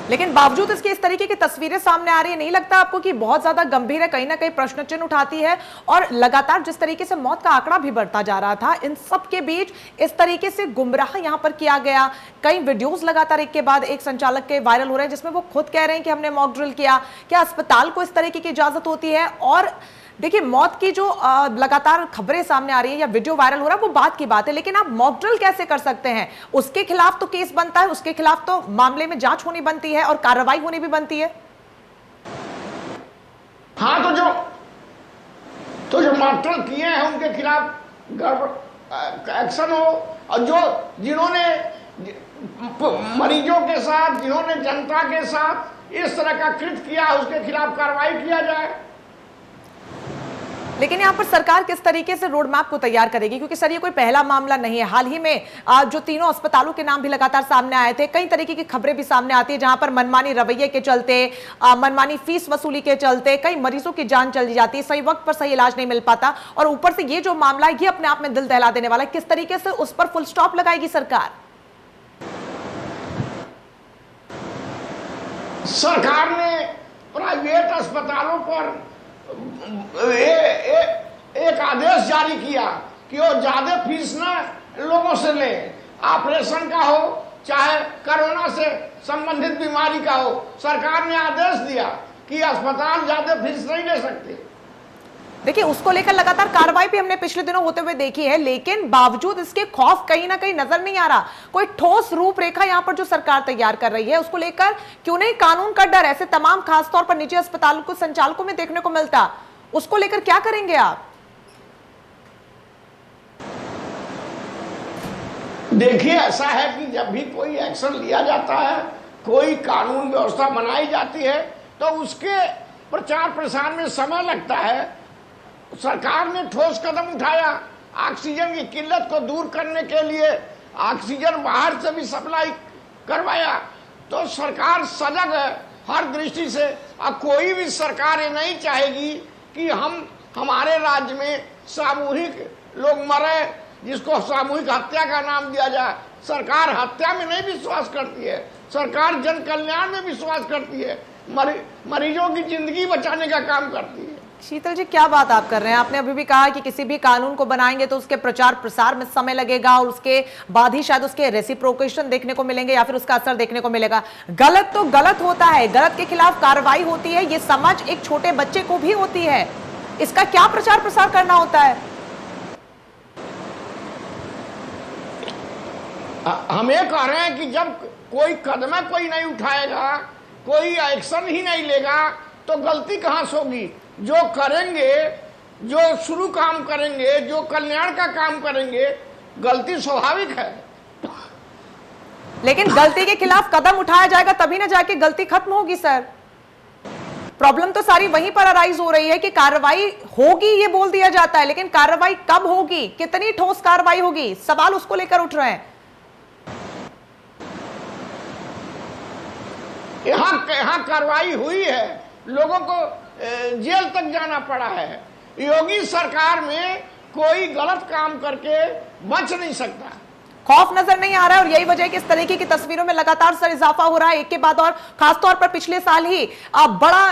Speaker 1: लेकिन बावजूद इसके इस तरीके की तस्वीरें सामने आ रही है, नहीं लगता आपको कि बहुत ज्यादा गंभीर है, कहीं ना कहीं प्रश्न चिन्ह उठाती है? और लगातार जिस तरीके से मौत का आंकड़ा भी बढ़ता जा रहा था, इन सब के बीच इस तरीके से गुमराह यहां पर किया गया। कई वीडियोस लगातार एक के बाद एक संचालक के वायरल हो रहे हैं जिसमें वो खुद कह रहे हैं कि हमने मॉक ड्रिल किया। क्या अस्पताल को इस तरीके की इजाजत होती है? और देखिए, मौत की जो लगातार खबरें सामने आ रही है या वीडियो वायरल हो रहा है वो बात की बात है, लेकिन आप मॉक ड्रिल कैसे कर सकते हैं? उसके खिलाफ तो केस बनता है, उसके खिलाफ तो मामले में जांच होनी बनती है और कार्रवाई होनी भी बनती है।
Speaker 9: हाँ, तो जो मॉक ड्रिल किए हैं उनके खिलाफ एक्शन हो, और जिन्होंने मरीजों के साथ, जिन्होंने जनता के साथ इस तरह का कृत्य किया उसके खिलाफ कार्रवाई किया जाए।
Speaker 1: लेकिन यहाँ पर सरकार किस तरीके से रोड मैप को तैयार करेगी? क्योंकि सर, ये कोई पहला मामला नहीं है। हाल ही में जो तीनों अस्पतालों के नाम भी लगातार सामने आए थे, कई तरीके की खबरें भी सामने आती है जहां पर मनमानी रवैये के चलते, मनमानी फीस वसूली के चलते कई मरीजों की जान चली जाती है, सही वक्त पर सही इलाज नहीं मिल पाता। और ऊपर से ये जो मामला है ये अपने आप में दिल दहला देने वाला है। किस तरीके से उस पर फुल स्टॉप लगाएगी सरकार?
Speaker 9: सरकार ने प्राइवेट अस्पतालों पर एक आदेश जारी किया कि वो ज्यादा फीस ना लोगों से ले। ऑपरेशन का हो चाहे कोरोना से संबंधित बीमारी का हो, सरकार ने आदेश दिया कि अस्पताल ज्यादा फीस नहीं ले सकते।
Speaker 1: देखिए, उसको लेकर लगातार कार्रवाई भी हमने पिछले दिनों होते हुए देखी है, लेकिन बावजूद इसके खौफ कहीं ना कहीं नजर नहीं आ रहा। कोई ठोस रूपरेखा यहां पर जो सरकार तैयार कर रही है उसको लेकर क्यों नहीं कानून का डर ऐसे तमाम खासतौर पर निजी अस्पतालों को संचालकों में देखने को मिलता? उसको लेकर क्या करेंगे आप?
Speaker 9: देखिए, ऐसा है कि जब भी कोई एक्शन लिया जाता है, कोई कानून व्यवस्था बनाई जाती है, तो उसके प्रचार प्रसार में समय लगता है। सरकार ने ठोस कदम उठाया, ऑक्सीजन की किल्लत को दूर करने के लिए ऑक्सीजन बाहर से भी सप्लाई करवाया। तो सरकार सजग है हर दृष्टि से। अब कोई भी सरकार ये नहीं चाहेगी कि हमारे राज्य में सामूहिक लोग मरे, जिसको सामूहिक हत्या का नाम दिया जाए। सरकार हत्या में नहीं विश्वास करती है, सरकार जन कल्याण में विश्वास करती है, मरीजों की जिंदगी बचाने का काम करती है।
Speaker 1: शीतल जी, क्या बात आप कर रहे हैं? आपने अभी भी कहा कि किसी भी कानून को बनाएंगे तो उसके प्रचार प्रसार में समय लगेगा और उसके बाद ही शायद उसके रेसिप्रोकेशन देखने को मिलेंगे या फिर उसका असर देखने को मिलेगा। गलत तो गलत होता है, गलत के खिलाफ कार्रवाई होती है, ये समझ एक छोटे बच्चे को भी होती है। इसका क्या प्रचार प्रसार करना होता है?
Speaker 9: हम ये कह रहे हैं कि जब कोई कदम कोई नहीं उठाएगा, कोई एक्शन ही नहीं लेगा, तो गलती कहां से होगी? जो करेंगे, जो शुरू काम करेंगे, जो कल्याण का काम करेंगे, गलती स्वाभाविक है।
Speaker 1: लेकिन गलती के खिलाफ कदम उठाया जाएगा तभी ना जाके गलती खत्म होगी। सर, प्रॉब्लम तो सारी वहीं पर अराइज हो रही है कि कार्रवाई होगी ये बोल दिया जाता है, लेकिन कार्रवाई कब होगी, कितनी ठोस कार्रवाई होगी, सवाल उसको लेकर उठ रहे हैं।
Speaker 9: यहाँ कार्रवाई हुई है, लोगों को जेल तक जाना पड़ा है। योगी सरकार में कोई गलत काम करके बच नहीं सकता।
Speaker 1: खौफ नजर नहीं आ रहा है और यही वजह है कि इस तरीके की तस्वीरों में लगातार सर इजाफा हो रहा है एक के बाद और। खासतौर पर पिछले साल ही बड़ा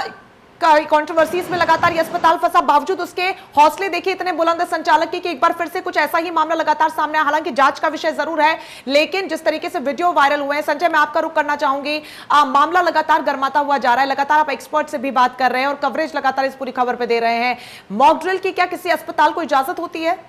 Speaker 1: कंट्रोवर्सीज में लगातार ये अस्पताल फंसा, बावजूद उसके हौसले देखिए इतने बुलंद संचालक की कि एक बार फिर से कुछ ऐसा ही मामला लगातार सामने आया। हालांकि जांच का विषय जरूर है, लेकिन जिस तरीके से वीडियो वायरल हुए हैं, संजय मैं आपका रुख करना चाहूंगी। मामला लगातार गर्माता हुआ जा रहा है, लगातार आप एक्सपर्ट से भी बात कर रहे हैं और कवरेज लगातार इस पूरी खबर पर दे रहे हैं। मॉक ड्रिल की क्या किसी अस्पताल को इजाजत होती है?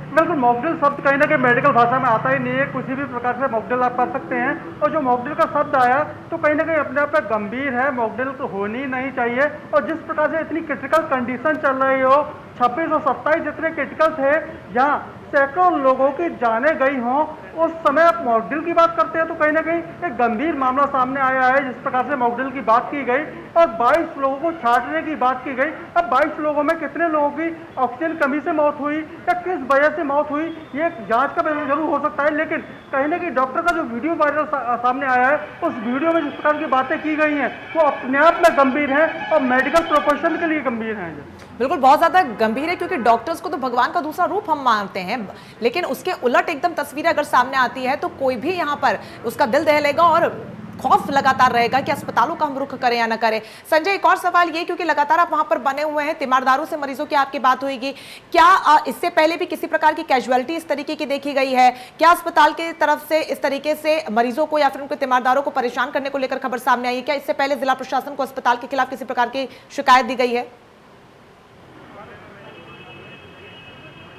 Speaker 5: बिल्कुल, मॉकड्रिल शब्द कहीं ना कहीं मेडिकल भाषा में आता ही नहीं है। किसी भी प्रकार से मॉकड्रिल आप कर सकते हैं, और जो मॉकड्रिल का शब्द आया तो कहीं ना कहीं अपने आप में गंभीर है। मॉकड्रिल तो होनी नहीं चाहिए, और जिस प्रकार से इतनी क्रिटिकल कंडीशन चल रही हो, 26 और 27 जितने क्रिटिकल थे, जहाँ सैकड़ों लोगों की जाने गई हों, उस समय आप मॉकड्रिल की बात करते हैं तो कहीं ना कहीं एक गंभीर मामला सामने आया है। जिस प्रकार से मॉकड्रिल की बात की गई और 22 लोगों को छांटने की बात की गई, अब 22 लोगों में कितने लोगों की ऑक्सीजन कमी से मौत हुई या किस वजह से मौत हुई, ये जांच का विषय जरूर हो सकता है। लेकिन कहीं ना कहीं डॉक्टर का जो वीडियो वायरल सामने आया है, उस वीडियो में जिस प्रकार की बातें की गई हैं वो अपने आप में गंभीर है और मेडिकल प्रोफेशन के लिए गंभीर है।
Speaker 1: बिल्कुल, बहुत ज्यादा गंभीर है, क्योंकि डॉक्टर्स को तो भगवान का दूसरा रूप हम मानते हैं, लेकिन उसके उलट एकदम तस्वीरें अगर सामने आती है तो कोई भी यहाँ पर उसका दिल दहलेगा और खौफ लगातार रहेगा कि अस्पतालों का हम रुख करें या ना करें। संजय, एक और सवाल ये, क्योंकि लगातार आप वहां पर बने हुए हैं, तीमारदारों से मरीजों की आपकी बात होगी, क्या इससे पहले भी किसी प्रकार की कैजुअलिटी इस तरीके की देखी गई है? क्या अस्पताल की तरफ से इस तरीके से मरीजों को या फिर उनके तीमारदारों को परेशान करने को लेकर खबर सामने आई है? क्या इससे पहले जिला प्रशासन को अस्पताल के खिलाफ किसी प्रकार की शिकायत दी गई है?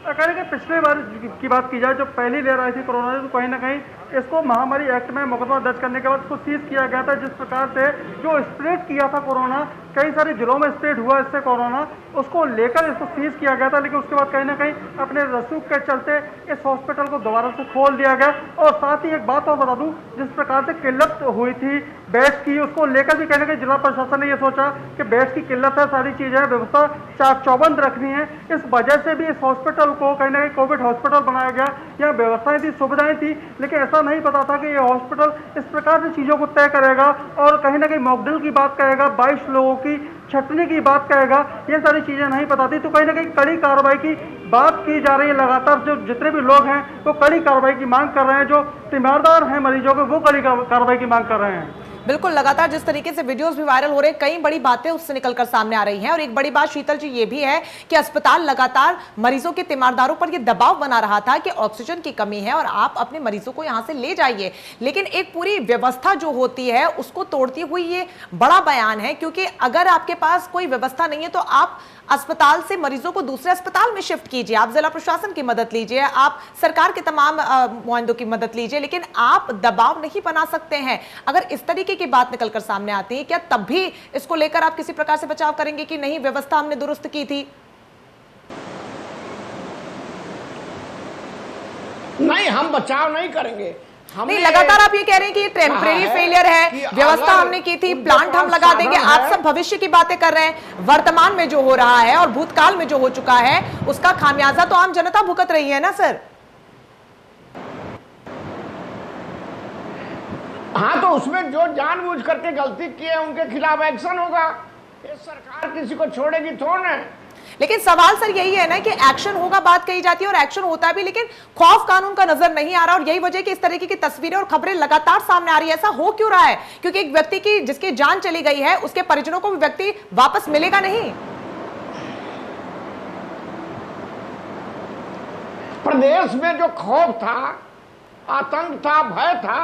Speaker 5: कहीं पिछले बार की बात की जाए, जो पहली लहर आई थी कोरोना की, तो कहीं ना कहीं इसको महामारी एक्ट में मुकदमा दर्ज करने के बाद उसको सीज किया गया था। जिस प्रकार से जो स्प्रेड किया था कोरोना, कई सारे जिलों में स्प्रेड हुआ इससे कोरोना, उसको लेकर इसको सीज किया गया था। लेकिन उसके बाद कहीं ना कहीं अपने रसूख के चलते इस हॉस्पिटल को दोबारा से खोल दिया गया। और साथ ही एक बात और बता दूं, जिस प्रकार से किल्लत हुई थी बेड्स की, उसको लेकर भी कहीं ना कहीं जिला प्रशासन ने ये सोचा कि बेड्स की किल्लत है, सारी चीजें व्यवस्था चाक चौबंद रखनी है। इस वजह से भी इस हॉस्पिटल को कहीं ना कहीं कोविड हॉस्पिटल बनाया गया। यहाँ व्यवस्थाएं थी, सुविधाएं थी, लेकिन ऐसा नहीं पता था कि ये हॉस्पिटल इस प्रकार से चीजों को तय करेगा और कहीं ना कहीं मॉकड्रिल की बात करेगा, 22 लोगों की छटनी की बात करेगा। ये सारी चीजें नहीं पता थी, तो कहीं ना कहीं कड़ी कार्रवाई की बात की जा रही है। लगातार जो जितने भी लोग हैं वो कड़ी कार्रवाई की मांग कर रहे हैं, जो तीमारदार हैं मरीजों के, वो कड़ी कार्रवाई की मांग कर रहे हैं।
Speaker 1: बिल्कुल, लगातार जिस तरीके से वीडियोस भी वायरल हो रहे हैं, कई बड़ी बातें उससे निकलकर सामने आ रही हैं। और एक बड़ी बात शीतल जी ये भी है कि अस्पताल लगातार मरीजों के तीमारदारों पर ये दबाव बना रहा था कि ऑक्सीजन की कमी है और आप अपने मरीजों को यहां से ले जाइए, लेकिन एक पूरी व्यवस्था जो होती है उसको तोड़ती हुई ये बड़ा बयान है। क्योंकि अगर आपके पास कोई व्यवस्था नहीं है तो आप अस्पताल से मरीजों को दूसरे अस्पताल में शिफ्ट कीजिए, आप जिला प्रशासन की मदद लीजिए, आप सरकार के तमाम मुआइंदों की मदद लीजिए, लेकिन आप दबाव नहीं बना सकते हैं। अगर इस तरीके की बात निकलकर सामने आती है, क्या तब भी इसको लेकर आप किसी प्रकार से बचाव करेंगे कि नहीं, व्यवस्था हमने दुरुस्त की थी?
Speaker 9: नहीं, हम बचाव नहीं करेंगे।
Speaker 1: नहीं, लगातार आप ये कह रहे हैं कि ये टेम्परेरी फेलियर है, व्यवस्था हमने की थी, प्लांट हम लगा देंगे। आप सब भविष्य की बातें कर रहे हैं। वर्तमान में जो हो रहा है और भूतकाल में जो हो चुका है उसका खामियाजा तो आम जनता भुगत रही है ना सर?
Speaker 9: हाँ, तो उसमें जो जानबूझ करके गलती की है उनके खिलाफ एक्शन होगा। ये सरकार किसी को छोड़ेगी थोड़ा ना।
Speaker 1: लेकिन सवाल सर यही है ना कि एक्शन होगा, बात कही जाती है और एक्शन होता भी, लेकिन खौफ कानून का नजर नहीं आ रहा। और यही वजह कि इस तरीके की तस्वीरें और खबरें लगातार सामने आ रही है। ऐसा हो क्यों रहा है? क्योंकि एक व्यक्ति की जिसकी जान चली गई है उसके परिजनों को भी व्यक्ति वापस मिलेगा नहीं।
Speaker 9: प्रदेश में जो खौफ था, आतंक था, भय था,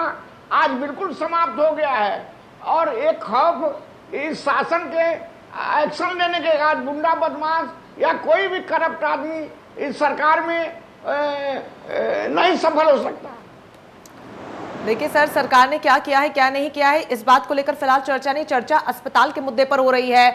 Speaker 9: आज बिल्कुल समाप्त हो गया है। और एक खौफ इस शासन के एक्शन लेने के, आज गुंडा बदमाश या कोई भी करप्ट आदमी इस सरकार में नहीं सफल हो सकता।
Speaker 1: देखिए सर, सरकार ने क्या किया है क्या नहीं किया है इस बात को लेकर फिलहाल चर्चा नहीं, चर्चा अस्पताल के मुद्दे पर हो रही है।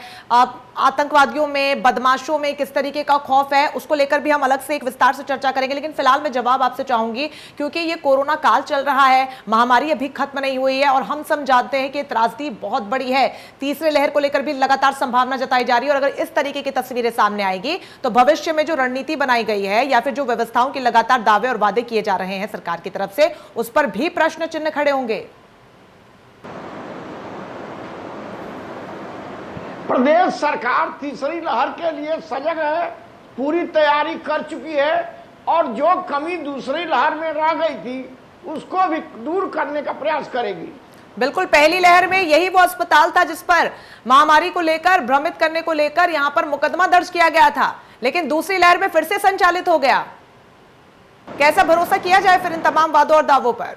Speaker 1: आतंकवादियों में, बदमाशों में किस तरीके का खौफ है उसको लेकर भी हम अलग से एक विस्तार से चर्चा करेंगे। लेकिन फिलहाल मैं जवाब आपसे चाहूंगी, क्योंकि ये कोरोना काल चल रहा है, महामारी अभी खत्म नहीं हुई है और हम सब जानते हैं कि त्रासदी बहुत बड़ी है। तीसरे लहर को लेकर भी लगातार संभावना जताई जा रही है और अगर इस तरीके की तस्वीरें सामने आएगी तो भविष्य में जो रणनीति बनाई गई है या फिर जो व्यवस्थाओं के लगातार दावे और वादे किए जा रहे हैं सरकार की तरफ से, उस पर भी प्रश्न चिन्ह खड़े होंगे।
Speaker 9: प्रदेश सरकार तीसरी लहर के लिए सजग है, पूरी तैयारी कर चुकी है और जो कमी दूसरी लहर में रह गई थी उसको भी दूर करने का प्रयास करेगी।
Speaker 1: बिल्कुल, पहली लहर में यही वो अस्पताल था जिस पर महामारी को लेकर, भ्रमित करने को लेकर यहां पर मुकदमा दर्ज किया गया था, लेकिन दूसरी लहर में फिर से संचालित हो गया। कैसा भरोसा किया जाए फिर इन तमाम वादों और दावों पर?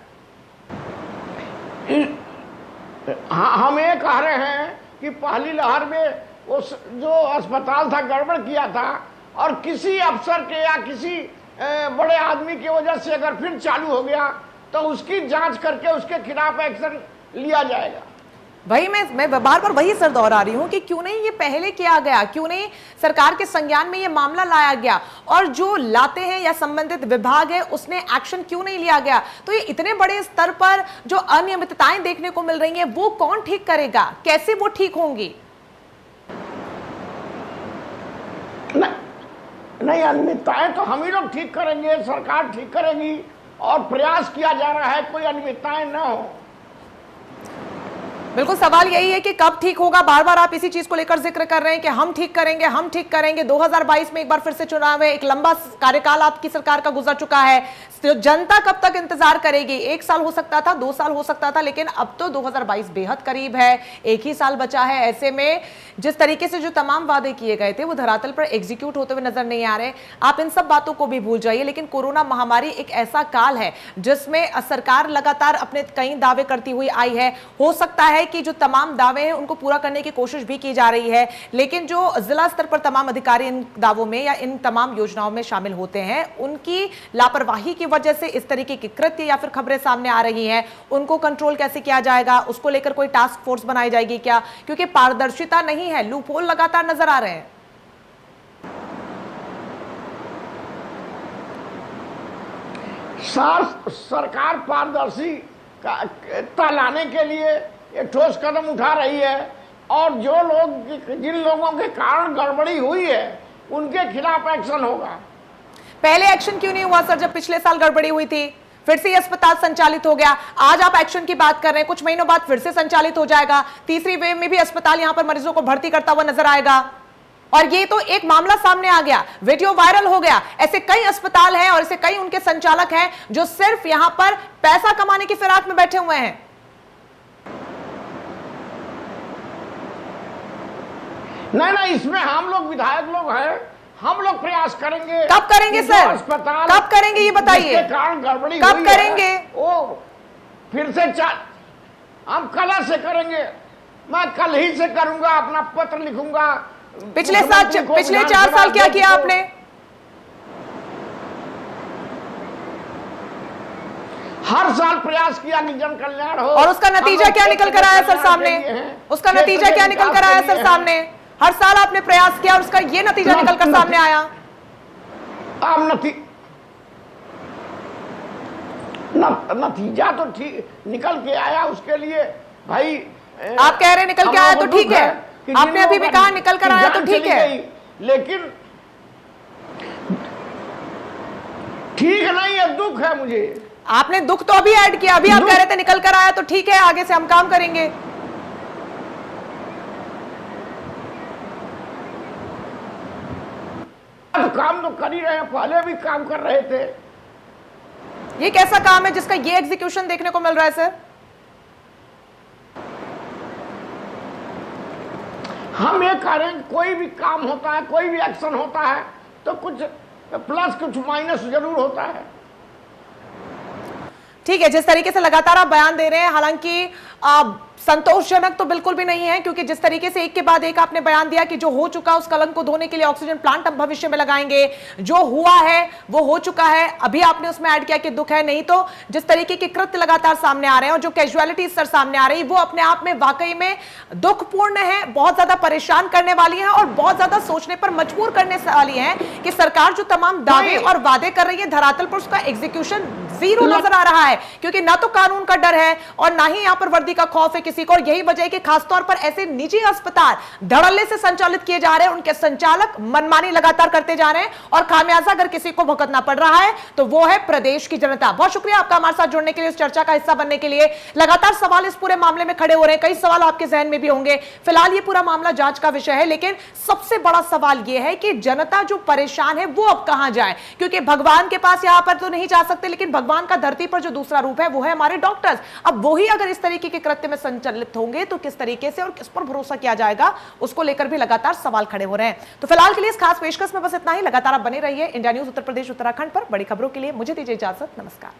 Speaker 9: हम ये कह रहे हैं कि पहली लहर में उस जो अस्पताल था गड़बड़ किया था और किसी अफसर के या किसी बड़े आदमी की वजह से अगर फिर चालू हो गया तो उसकी जांच करके उसके खिलाफ एक्शन लिया जाएगा।
Speaker 1: वही मैं बार बार वही सर दोहरा रही हूं कि क्यों नहीं ये पहले किया गया, क्यों नहीं सरकार के संज्ञान में ये मामला लाया गया और जो लाते हैं या संबंधित विभाग है उसने एक्शन क्यों नहीं लिया गया? तो ये इतने बड़े स्तर पर जो अनियमितताएं देखने को मिल रही हैं वो कौन ठीक करेगा, कैसे वो ठीक होंगी?
Speaker 9: नहीं, अनियमितताएं तो हम ही लोग ठीक करेंगे, सरकार ठीक करेगी और प्रयास किया जा रहा है कोई अनियमितताएं न हो।
Speaker 1: बिल्कुल सवाल यही है कि कब ठीक होगा। बार बार आप इसी चीज को लेकर जिक्र कर रहे हैं कि हम ठीक करेंगे, हम ठीक करेंगे। 2022 में एक बार फिर से चुनाव है, एक लंबा कार्यकाल आपकी सरकार का गुजर चुका है, तो जनता कब तक इंतजार करेगी? 1 साल हो सकता था, 2 साल हो सकता था, लेकिन अब तो 2022 बेहद करीब है, 1 ही साल बचा है। ऐसे में जिस तरीके से जो तमाम वादे किए गए थे वो धरातल पर एग्जीक्यूट होते हुए नजर नहीं आ रहे। आप इन सब बातों को भी भूल जाइए, लेकिन कोरोना महामारी एक ऐसा काल है जिसमें सरकार लगातार अपने कई दावे करती हुई आई है। हो सकता है कि जो तमाम दावे हैं उनको पूरा करने की कोशिश भी की जा रही है, लेकिन जो जिला स्तर पर तमाम अधिकारी इन दावों में या इन तमाम योजनाओं में शामिल होते हैं, उनकी लापरवाही की वजह से इस तरीके की कृत्य या फिर खबरें सामने आ रही हैं। उनको कंट्रोल कैसे किया जाएगा, उसको लेकर कोई टास्क फोर्स बनाई जाएगी क्या? क्योंकि पारदर्शिता नहीं है, लूपहोल लगातार नजर आ रहे हैं।
Speaker 9: सरकार पारदर्शिता लाने के लिए एक ठोस कदम उठा रही है और जिन लोगों के कारण गड़बड़ी हुई है उनके खिलाफ एक्शन होगा।
Speaker 1: पहले एक्शन क्यों नहीं हुआ सर, जब पिछले साल गड़बड़ी हुई थी? फिर से अस्पताल संचालित हो गया, आज आप एक्शन की बात कर रहे हैं, कुछ महीनों बाद फिर से संचालित हो जाएगा, तीसरी वेव में भी अस्पताल यहां पर मरीजों को भर्ती करता हुआ नजर आएगा। और ये तो एक मामला सामने आ गया, वीडियो वायरल हो गया। ऐसे कई अस्पताल हैं और ऐसे कई उनके संचालक हैं जो सिर्फ यहां पर पैसा कमाने की फिराक में बैठे हुए हैं।
Speaker 9: नहीं, इसमें हम लोग विधायक लोग हैं, हम लोग प्रयास करेंगे।
Speaker 1: कब करेंगे सर?
Speaker 9: अस्पताल
Speaker 1: कब करेंगे ये बताइए?
Speaker 9: जिसके कारण गड़बड़ी
Speaker 1: कब
Speaker 9: हुई
Speaker 1: करेंगे?
Speaker 9: वो फिर से हम कल से करेंगे। मैं कल ही से करूंगा, अपना पत्र लिखूंगा।
Speaker 1: पिछले 4 साल क्या किया आपने?
Speaker 9: हर साल प्रयास किया कि जन कल्याण हो।
Speaker 1: और उसका नतीजा क्या निकल कर आया सर सामने? उसका नतीजा क्या निकल कर आया सर सामने? हर साल आपने प्रयास किया और उसका ये नतीजा निकल कर सामने आया।
Speaker 9: नतीजा तो ठीक निकल के आया, उसके लिए भाई
Speaker 1: आप कह रहे हैं निकल के आया तो ठीक है, आपने अभी भी कहा निकल कर आया तो ठीक है,
Speaker 9: लेकिन ठीक नहीं है, दुख है मुझे।
Speaker 1: आपने दुख तो अभी ऐड किया, अभी आप कह रहे थे निकल कर आया तो ठीक है, आगे से हम काम करेंगे।
Speaker 9: तो काम तो कर ही रहे हैं, पहले भी काम कर रहे थे।
Speaker 1: ये कैसा काम है जिसका ये एग्जीक्यूशन देखने को मिल रहा है सर?
Speaker 9: हम ये कह रहे हैं, कोई भी काम होता है, कोई भी एक्शन होता है तो कुछ प्लस कुछ माइनस जरूर होता है।
Speaker 1: ठीक है, जिस तरीके से लगातार आप बयान दे रहे हैं, हालांकि संतोषजनक तो बिल्कुल भी नहीं है, क्योंकि जिस तरीके से एक के बाद एक आपने बयान दिया कि जो हो चुका उस कलंक को धोने के लिए ऑक्सीजन प्लांट हम भविष्य में लगाएंगे, जो हुआ है वो हो चुका है, अभी आपने उसमें ऐड किया कि दुख है। नहीं तो जिस तरीके के कृत्य लगातार सामने आ रहे हैं और जो कैजुअलिटीज सर सामने आ रही, वो अपने आप में वाकई में दुखपूर्ण है, बहुत ज्यादा परेशान करने वाली है और बहुत ज्यादा सोचने पर मजबूर करने वाली है कि सरकार जो तमाम दावे और वादे कर रही है, धरातल पर उसका एग्जीक्यूशन जीरो नजर आ रहा है, क्योंकि ना तो कानून का डर है और ना ही यहां पर वर्दी का खौफ है किसी को। और यही वजह है कि खासतौर पर ऐसे निजी अस्पताल धड़ल्ले से संचालित किए जा रहे हैं, उनके संचालक मनमानी लगातार करते जा रहे हैं और खामियाजा अगर किसी को भुगतना पड़ रहा है तो वो है प्रदेश की जनता। बहुत शुक्रिया आपका हमारे साथ जुड़ने के लिए, इस चर्चा का हिस्सा बनने के लिए। लगातार सवाल इस पूरे मामले में खड़े हो रहे हैं, कई सवाल आपके जहन में भी होंगे। फिलहाल ये पूरा मामला जांच का विषय है, लेकिन सबसे बड़ा सवाल यह है कि जनता जो परेशान है वो अब कहां जाए, क्योंकि भगवान के पास यहां पर तो नहीं जा सकते, लेकिन भगवान का धरती पर जो दूसरा रूप है वो है हमारे डॉक्टर्स। अब वही अगर इस तरीके के कृत्य में संचालित होंगे तो किस तरीके से और किस पर भरोसा किया जाएगा, उसको लेकर भी लगातार सवाल खड़े हो रहे हैं। तो फिलहाल के लिए इस खास पेशकश में बस इतना ही। लगातार आप बने रहिए इंडिया न्यूज उत्तर प्रदेश उत्तराखंड पर। बड़ी खबरों के लिए मुझे दीजिए इजाजत। नमस्कार।